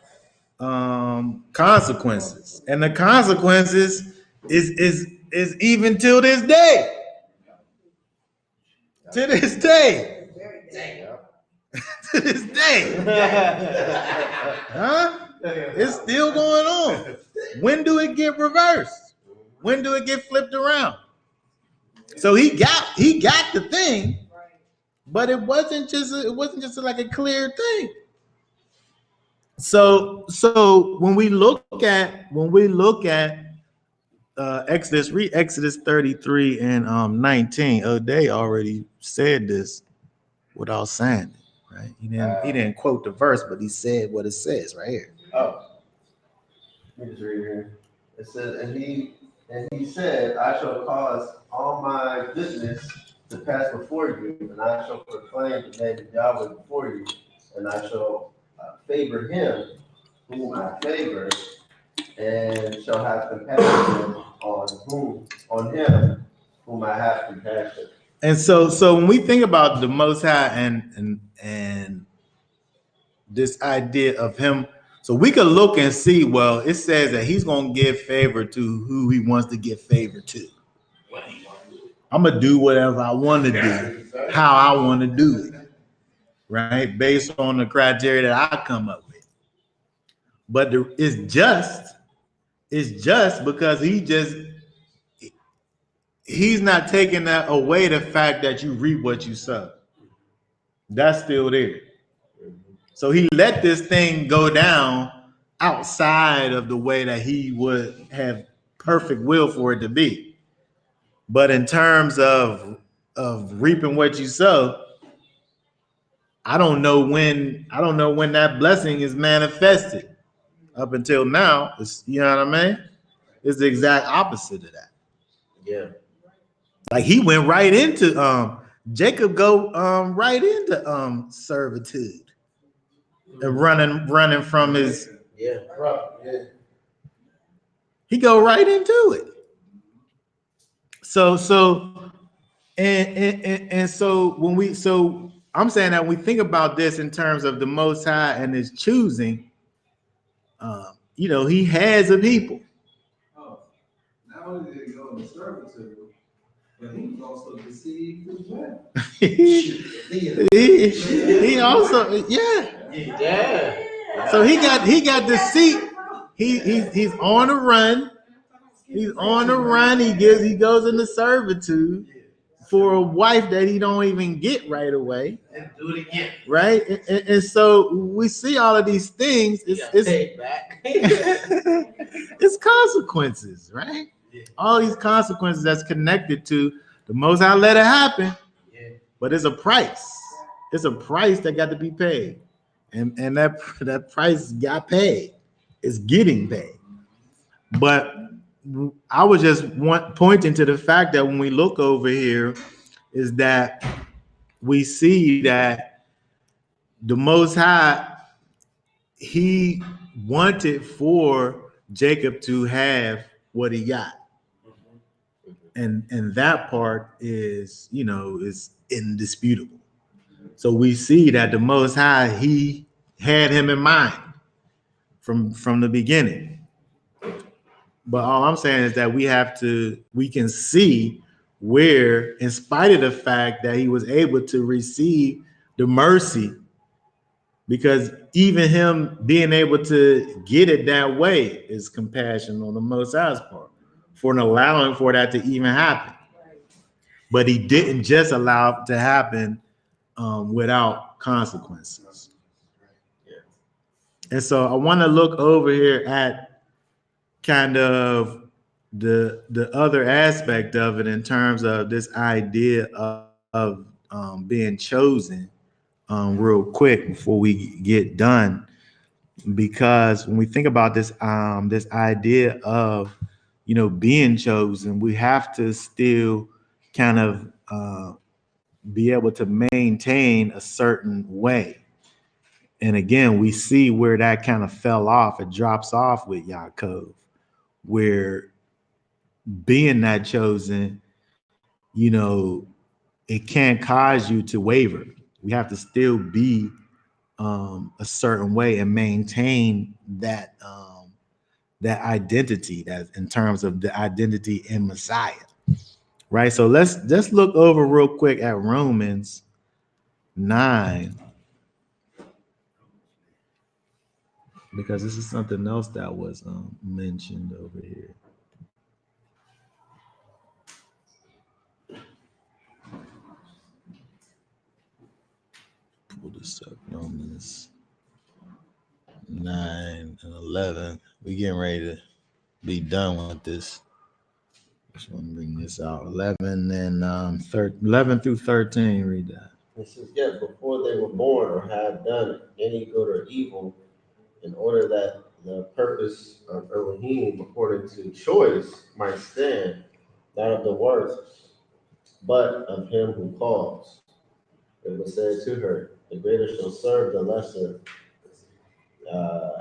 consequences. And the consequences is even till this day. To this day. To this day. Huh? It's still going on. When do it get reversed? When do it get flipped around? So he got the thing, but it wasn't just like a clear thing. So when we look at Exodus, read Exodus 33 and 19. They already said this without saying it, right? He didn't quote the verse, but he said what it says right here. Oh. Let me just read here. It says, and he said, I shall cause all my goodness to pass before you, and I shall proclaim the name of Yahweh before you, and I shall favor him whom I favor, and shall have compassion on him whom I have compassion. And so when we think about the Most High and this idea of him, so we could look and see, well, it says that he's going to give favor to who he wants to give favor to. I'm going to do whatever I want to do, how I want to do it, right? Based on the criteria that I come up with. But it's just because he's not taking that away, the fact that you reap what you sow. That's still there. So he let this thing go down outside of the way that he would have perfect will for it to be. But in terms of reaping what you sow, I don't know when that blessing is manifested. Up until now, you know what I mean? It's the exact opposite of that. Yeah. Like he went right into Jacob go right into servitude and running from his. Yeah. He go right into it. So I'm saying that when we think about this in terms of the Most High and his choosing, he has a people. Oh, not only did he go into servitude, but he was also deceived as well. he also, yeah. So he got deceit. He's on the run. He's on the run. He goes into servitude for a wife that he don't even get right away. And do it again. Right? And so we see all of these things. It's consequences, right? Yeah. All these consequences that's connected to the Most High let it happen. Yeah. But it's a price. It's a price that got to be paid. And that price got paid. It's getting paid. But I was just pointing to the fact that when we look over here, is that we see that the Most High, he wanted for Jacob to have what he got. And that part is indisputable. So we see that the Most High, he had him in mind from the beginning. But all I'm saying is that we can see where, in spite of the fact that he was able to receive the mercy because even him being able to get it that way is compassion on the Most High's part for allowing for that to even happen. But he didn't just allow it to happen without consequences. And so I want to look over here at kind of the other aspect of it in terms of this idea of being chosen real quick before we get done, because when we think about this this idea of being chosen, we have to still kind of be able to maintain a certain way. And again, we see where that kind of fell off. It drops off with Yaakov, where being that chosen, it can't cause you to waver. We have to still be a certain way and maintain that that identity, that in terms of the identity in Messiah, right? So let's just look over real quick at Romans 9, because this is something else that was mentioned over here. Pull this up, Romans 9 and 11. We getting ready to be done with this. Just want to bring this out. 11 and 11 through 13. Read that. It says, yet before they were born or had done any good or evil, in order that the purpose of Elohim according to choice might stand, not of the worth, but of him who calls. It was said to her, the greater shall serve the lesser,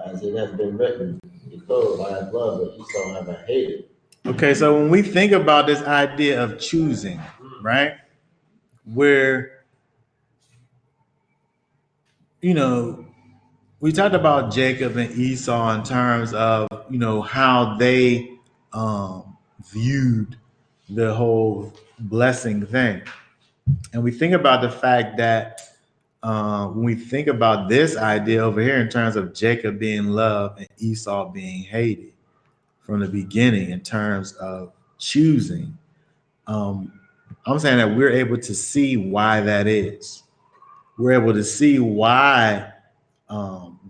as it has been written, because I have loved, but Esau have I hated. Okay, so when we think about this idea of choosing, right, where, we talked about Jacob and Esau in terms of, how they viewed the whole blessing thing. And we think about the fact that when we think about this idea over here in terms of Jacob being loved and Esau being hated from the beginning in terms of choosing, I'm saying that we're able to see why that is. We're able to see why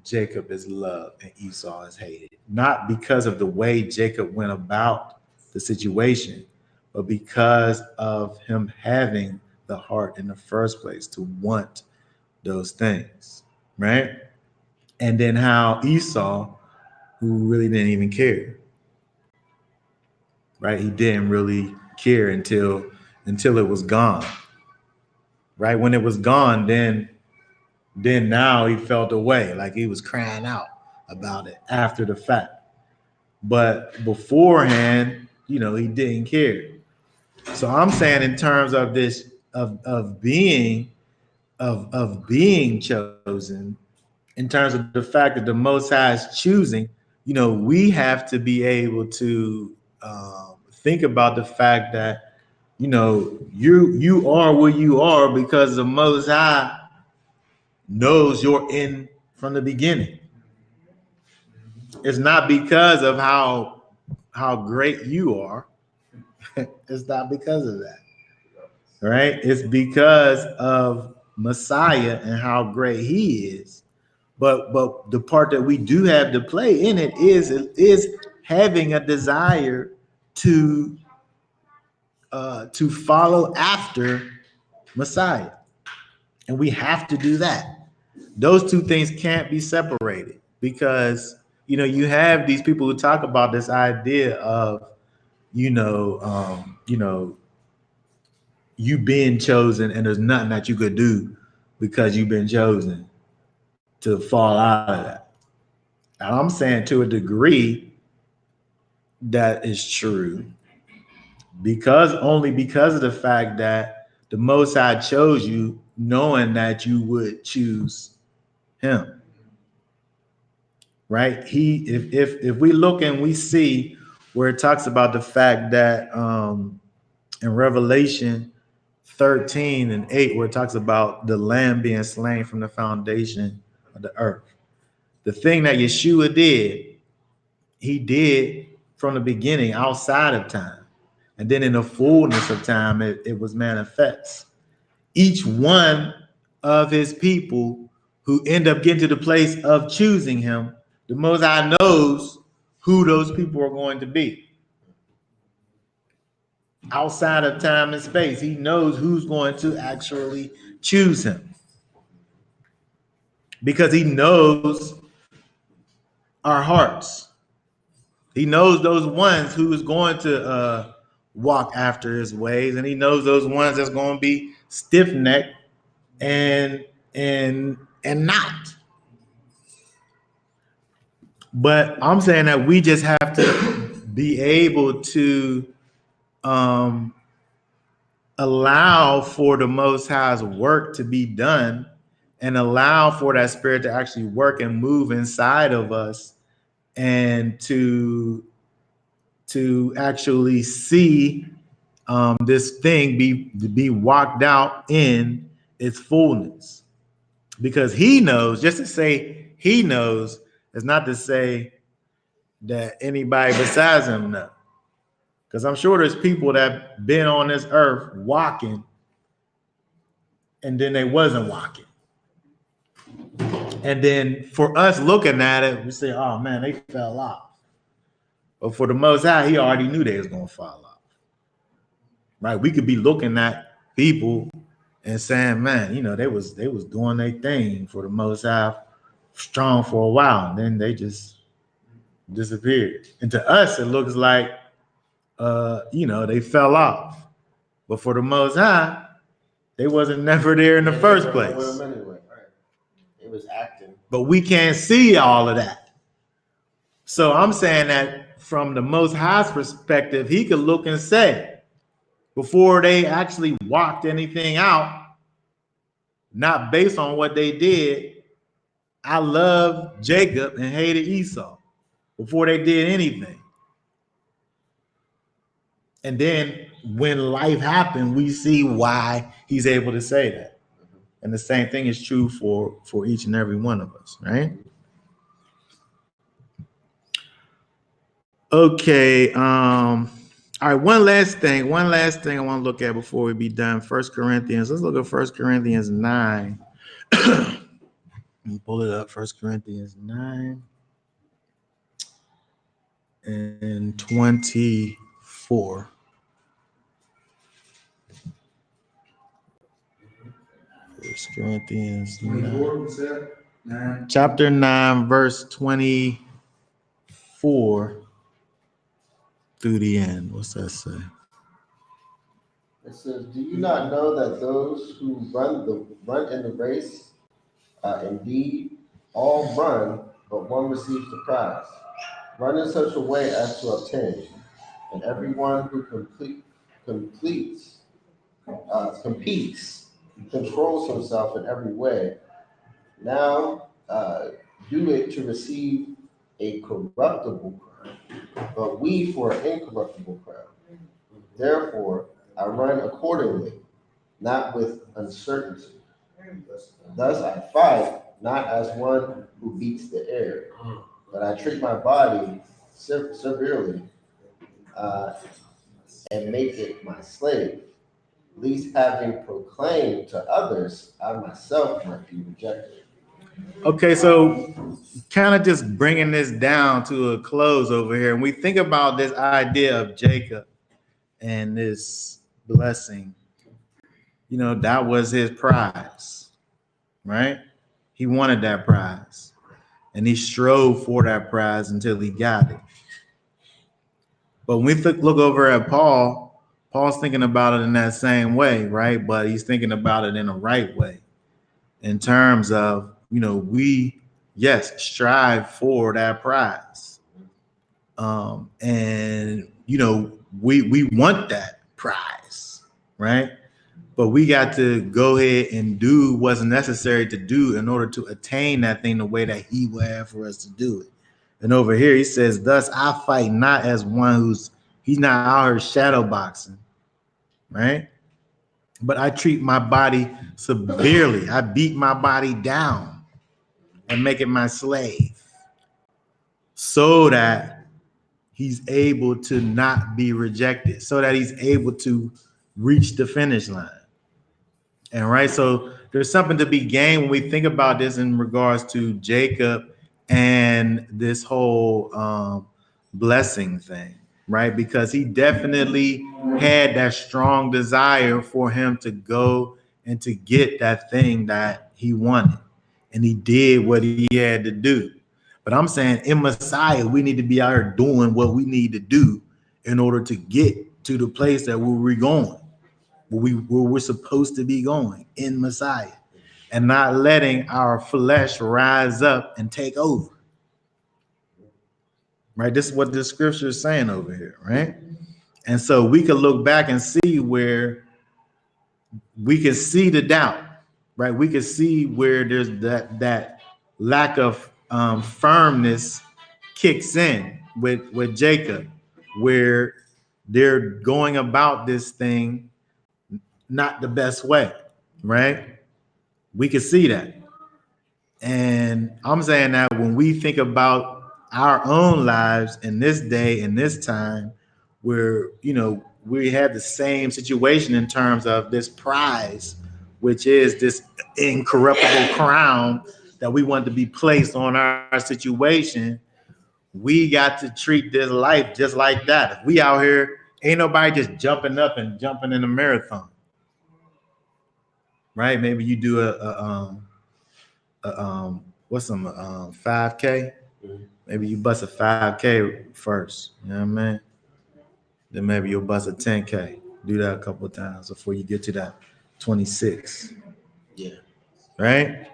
Jacob is loved and Esau is hated. Not because of the way Jacob went about the situation, but because of him having the heart in the first place to want those things, right? And then how Esau, who really didn't even care, right? He didn't really care until it was gone, right? When it was gone, then now he felt away, like he was crying out about it after the fact. But beforehand, he didn't care. So I'm saying in terms of this of being chosen, in terms of the fact that the Most High is choosing, we have to be able to think about the fact that you are where you are because the Most High knows you're in from the beginning. It's not because of how great you are. It's not because of that, right? It's because of Messiah and how great he is. But the part that we do have to play in it is having a desire to follow after Messiah. And we have to do that. Those two things can't be separated because, you have these people who talk about this idea of, you being chosen and there's nothing that you could do because you've been chosen to fall out of that. And I'm saying to a degree that is true because of the fact that the Most High chose you knowing that you would choose him, right? If we look and we see where it talks about the fact that in Revelation 13 and 8, where it talks about the lamb being slain from the foundation of the earth. The thing that Yeshua did, he did from the beginning outside of time. And then in the fullness of time, it was manifest. Each one of his people who end up getting to the place of choosing him, the Most High knows who those people are going to be. Outside of time and space, he knows who's going to actually choose him. Because he knows our hearts. He knows those ones who is going to walk after his ways, and he knows those ones that's going to be stiff-necked and not. But I'm saying that we just have to be able to allow for the Most High's work to be done and allow for that spirit to actually work and move inside of us and to actually see this thing be walked out in its fullness. Because he knows, just to say he knows is not to say that anybody besides him knows. Because I'm sure there's people that been on this earth walking and then they wasn't walking. And then for us looking at it, we say, oh man, they fell off. But for the Most High, he already knew they was going to fall off. Right? We could be looking at people and saying, man, you know, they was doing their thing for the Most High strong for a while, and then they just disappeared. And to us, it looks like, you know, they fell off. But for the Most High, they wasn't never there in the first place. Anyway. It was acting. But we can't see all of that. So I'm saying that from the Most High's perspective, he could look and say, before they actually walked anything out, not based on what they did, I loved Jacob and hated Esau before they did anything. And then when life happened, we see why he's able to say that. And the same thing is true for each and every one of us, right? Okay. All right. One last thing I want to look at before we be done. 1 Corinthians. Let's look at 1 Corinthians 9. Let me pull it up. 1 Corinthians 9 and 24. Corinthians 9. Chapter 9, verse 24 through the end. What's that say? It says, do you not know that those who run in the race, indeed all run, but one receives the prize? Run in such a way as to obtain, and everyone who competes controls himself in every way. Now do it to receive a corruptible crown, but we for an incorruptible crown. Therefore, I run accordingly, not with uncertainty. Thus I fight, not as one who beats the air, but I treat my body severely and make it my slave, least having proclaimed to others, I myself might be rejected. Okay, so kind of just bringing this down to a close over here. And we think about this idea of Jacob and this blessing. You know, that was his prize, right? He wanted that prize. And he strove for that prize until he got it. But when we look over at Paul's thinking about it in that same way, right? But he's thinking about it in a right way in terms of, you know, we, yes, strive for that prize. And, you know, we want that prize, right? But we got to go ahead and do what's necessary to do in order to attain that thing the way that he would have for us to do it. And over here, he says, thus I fight not as one he's not out here shadow boxing, right? But I treat my body severely. I beat my body down. and make it my slave, so that he's able to not be rejected, so that he's able to reach the finish line. And right, so there's something to be gained when we think about this in regards to Jacob and this whole blessing thing, right? Because he definitely had that strong desire for him to go and to get that thing that he wanted. And he did what he had to do. But I'm saying in Messiah, we need to be out here doing what we need to do in order to get to the place that we're going, where we're supposed to be going in Messiah, and not letting our flesh rise up and take over. Right? This is what the scripture is saying over here, right? And so we can look back and see where we can see the doubt, right? We can see where there's that lack of firmness kicks in with Jacob, where they're going about this thing not the best way, right? We can see that. And I'm saying that when we think about our own lives in this day, in this time, where, we have the same situation in terms of this prize, which is this incorruptible crown that we want to be placed on our situation. We got to treat this life just like that. If we out here, ain't nobody just jumping up and jumping in a marathon, right? Maybe you do a 5K. Maybe you bust a 5K first, you know what I mean? Then maybe you'll bust a 10K. Do that a couple of times before you get to that 26. Yeah. Right?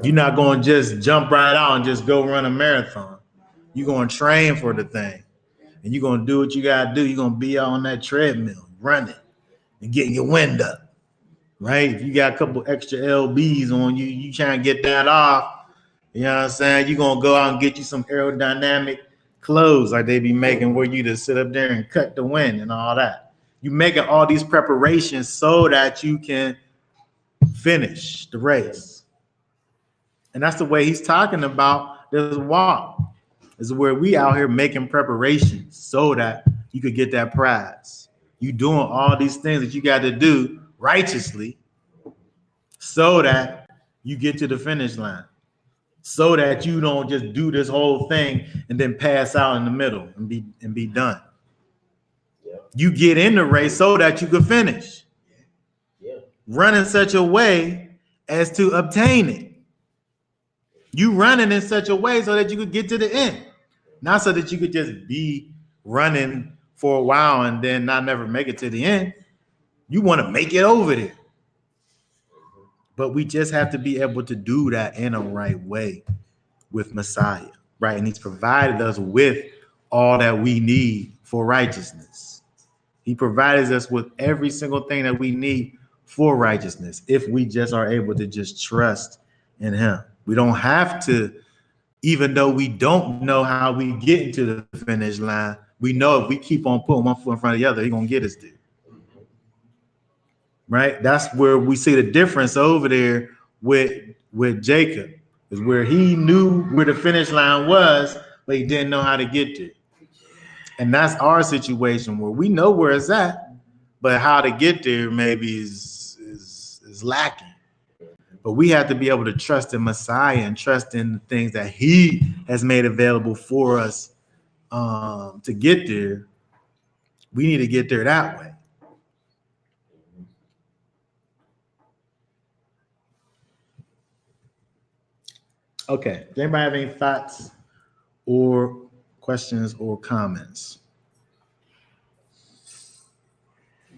You're not going to just jump right out and just go run a marathon. You're going to train for the thing. And you're going to do what you got to do. You're going to be out on that treadmill, running and getting your wind up. Right? If you got a couple extra LBs on you, you trying to get that off. You know what I'm saying? You're going to go out and get you some aerodynamic clothes like they be making where you to sit up there and cut the wind and all that. You making all these preparations so that you can finish the race. And that's the way he's talking about this walk. This is where we out here making preparations so that you could get that prize. You doing all these things that you got to do righteously so that you get to the finish line. So that you don't just do this whole thing and then pass out in the middle and be done. Yeah. You get in the race so that you can finish. Yeah. Run in such a way as to obtain it. You running in such a way so that you could get to the end. Not so that you could just be running for a while and then not never make it to the end. You want to make it over there. But we just have to be able to do that in a right way with Messiah, right? And he's provided us with all that we need for righteousness. He provides us with every single thing that we need for righteousness if we just are able to just trust in him. We don't have to, even though we don't know how we get into the finish line, we know if we keep on putting one foot in front of the other, he's going to get us there. Right? That's where we see the difference over there with Jacob, is where he knew where the finish line was, but he didn't know how to get there. And that's our situation where we know where it's at, but how to get there maybe is lacking. But we have to be able to trust in Messiah and trust in the things that he has made available for us to get there. We need to get there that way. Okay. Does anybody have any thoughts or questions or comments?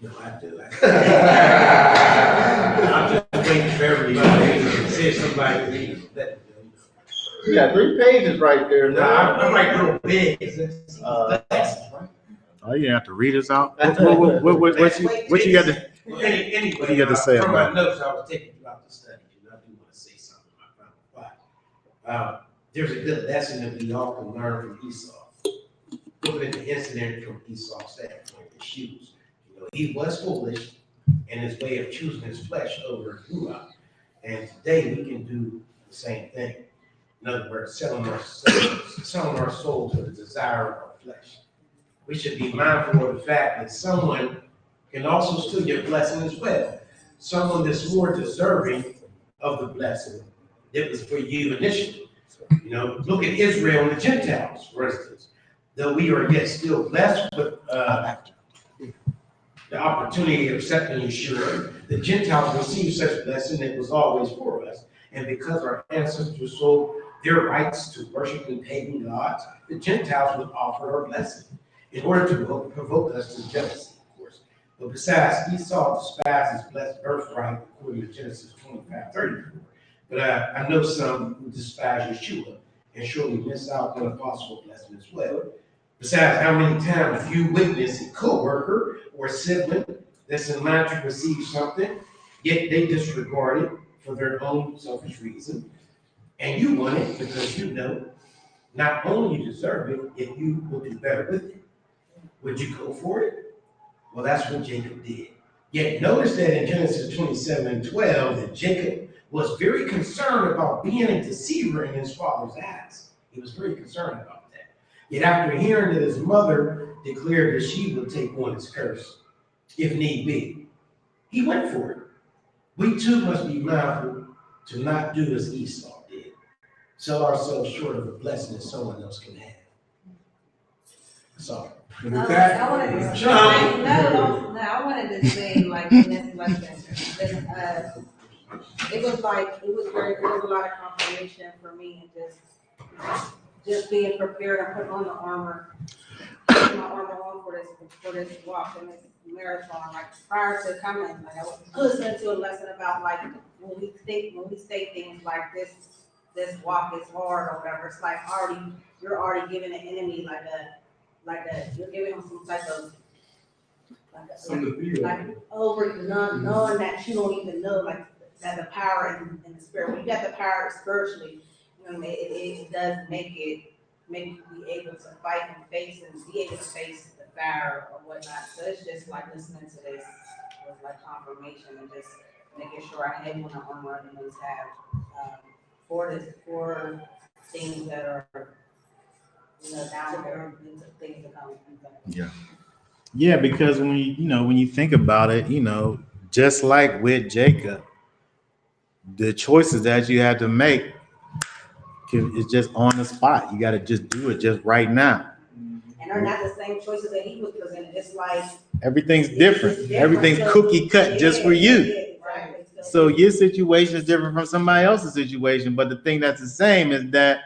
No, I do. I'm just waiting for everybody to say somebody that. You got 3 pages right there. No, I'm like real big. Oh, you didn't have to read us out? What you got to? Anyway, What do you got to say from about my it? notes I was taking throughout the study, and I do want to say something about my final thought. There's a good lesson that we all can learn from Esau. Looking at the incident from Esau's standpoint, the shoes. He was foolish in his way of choosing his flesh over Ruah. And today we can do the same thing. In other words, selling our soul to the desire of our flesh. We should be mindful of the fact that someone can also steal your blessing as well. Someone that's more deserving of the blessing that was for you initially. You know, look at Israel and the Gentiles, for instance. Though we are yet still blessed with the opportunity of accepting Yeshua, the Gentiles received such blessing that was always for us. And because our ancestors sold their rights to worshiping pagan gods, the Gentiles would offer a blessing in order to provoke us to jealousy, of course. But besides, Esau despised his blessed birthright, according to Genesis 25:34. But I know some who despise Yeshua and surely miss out on a possible blessing as well. Besides, how many times you witness a co-worker or a sibling that's in line to receive something, yet they disregard it for their own selfish reason, and you want it because you know not only you deserve it, if you will do better with it. Would you go for it? Well, that's what Jacob did. Yet notice that in Genesis 27:12, that Jacob was very concerned about being a deceiver in his father's eyes. He was very concerned about that. Yet after hearing that his mother declared that she would take on his curse, if need be, he went for it. We too must be mindful to not do as Esau did, sell ourselves short of a blessing that someone else can have. Sorry. And with that, I wanted to say, Sean. no, I wanted to say, like, in this lesson, that, it was a lot of confirmation for me, and just being prepared and putting on the armor, putting my armor on for this walk and this marathon. Like, prior to coming, like, I was listening to a lesson about, like, when we say things like this walk is hard or whatever, it's like you're already giving the enemy you're giving him some type of knowing that you don't even know, like, that the power in the spirit. When you got the power spiritually, you know, it does make you be able to fight and face and be able to face the fire or whatnot. So it's just like listening to this was like confirmation and just making sure I had one of armor and always have for things that are, you know, down there, things to come. Yeah, because when you think about it, just like with Jacob, the choices that you have to make is just on the spot. You got to just do it just right now. And they're not the same choices that he was presented, just like. Everything's different. Everything's cookie cut just for you. Right. So your situation is different from somebody else's situation, but the thing that's the same is that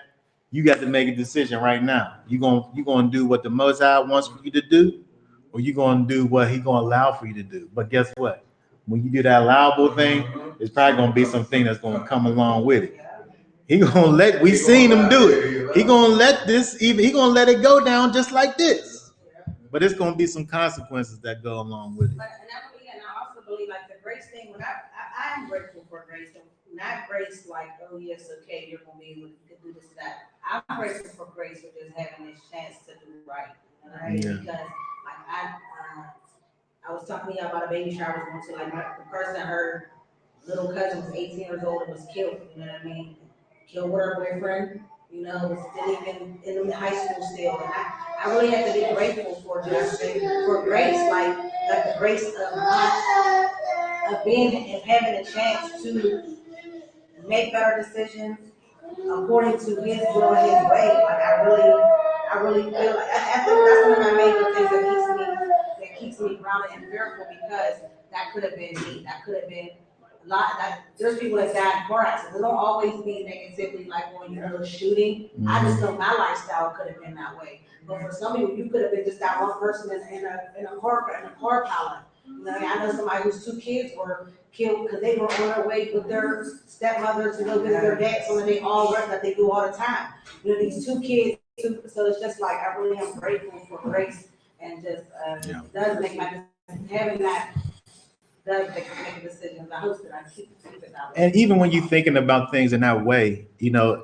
you got to make a decision right now. You gonna do what the Most High wants for you to do, or you gonna do what He gonna allow for you to do. But guess what? When you do that allowable thing, it's probably gonna be something that's gonna come along with it. We seen him do it. He gonna let it go down just like this. But it's gonna be some consequences that go along with it. But and I also believe like the grace thing. When I am grateful for grace, not grace like, oh yes, okay, you're gonna be able to do this that. I'm grateful for grace for just having this chance to do right. Right? Yeah. Because like I was talking to you about a baby shower I was going to. Like the person, her little cousin was 18 years old and was killed. You know what I mean? Killed with her boyfriend. You know, was still even in high school still. And I really have to be grateful for grace, like the grace of being and having a chance to make better decisions according to His will and His way. Like I really feel like I think that's one of my major things that keeps me grounded and fearful, because that could have been me. That could have been a lot. There's people that die in car accidents. It don't always be negatively like when you do a shooting. Mm-hmm. I just know my lifestyle could have been that way. But for some people, you could have been just that one person in a car pilot. You know, I know somebody whose 2 kids were killed because they were on their way with their stepmother to go visit their dad, so they all rest that they do all the time. You know, these 2 kids. So it's just like I really am grateful for grace, and just does make having that does make a decision. I hope that I keep it that way. And even when you're thinking about things in that way, even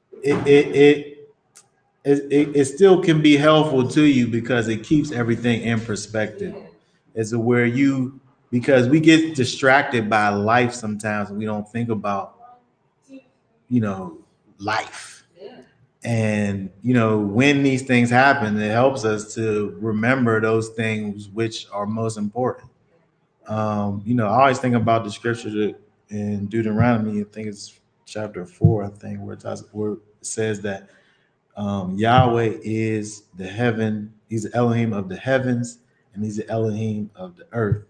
it still can be helpful to you because it keeps everything in perspective. It's where you because we get distracted by life sometimes and we don't think about, life. And, when these things happen, it helps us to remember those things which are most important. I always think about the scripture in Deuteronomy, I think it's chapter 4, I think, where it says that Yahweh is he's the Elohim of the heavens, and he's the Elohim of the earth,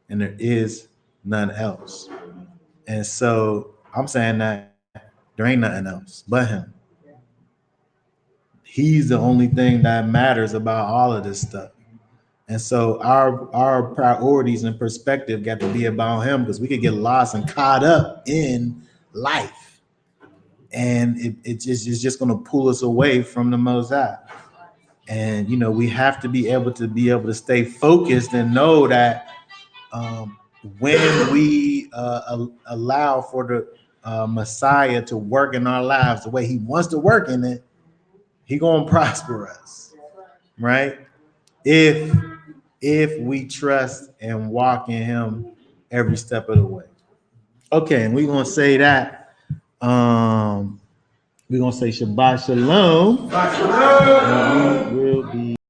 and there is none else. And so I'm saying that there ain't nothing else but him. He's the only thing that matters about all of this stuff. And so our priorities and perspective got to be about him, because we could get lost and caught up in life. And it's just going to pull us away from the Most High. And, we have to be able to stay focused and know that when we allow for the Messiah to work in our lives the way he wants to work in it, he going to prosper us, right? If we trust and walk in him every step of the way. Okay, and we're going to say that. We're going to say Shabbat Shalom. Shabbat Shalom. And we will be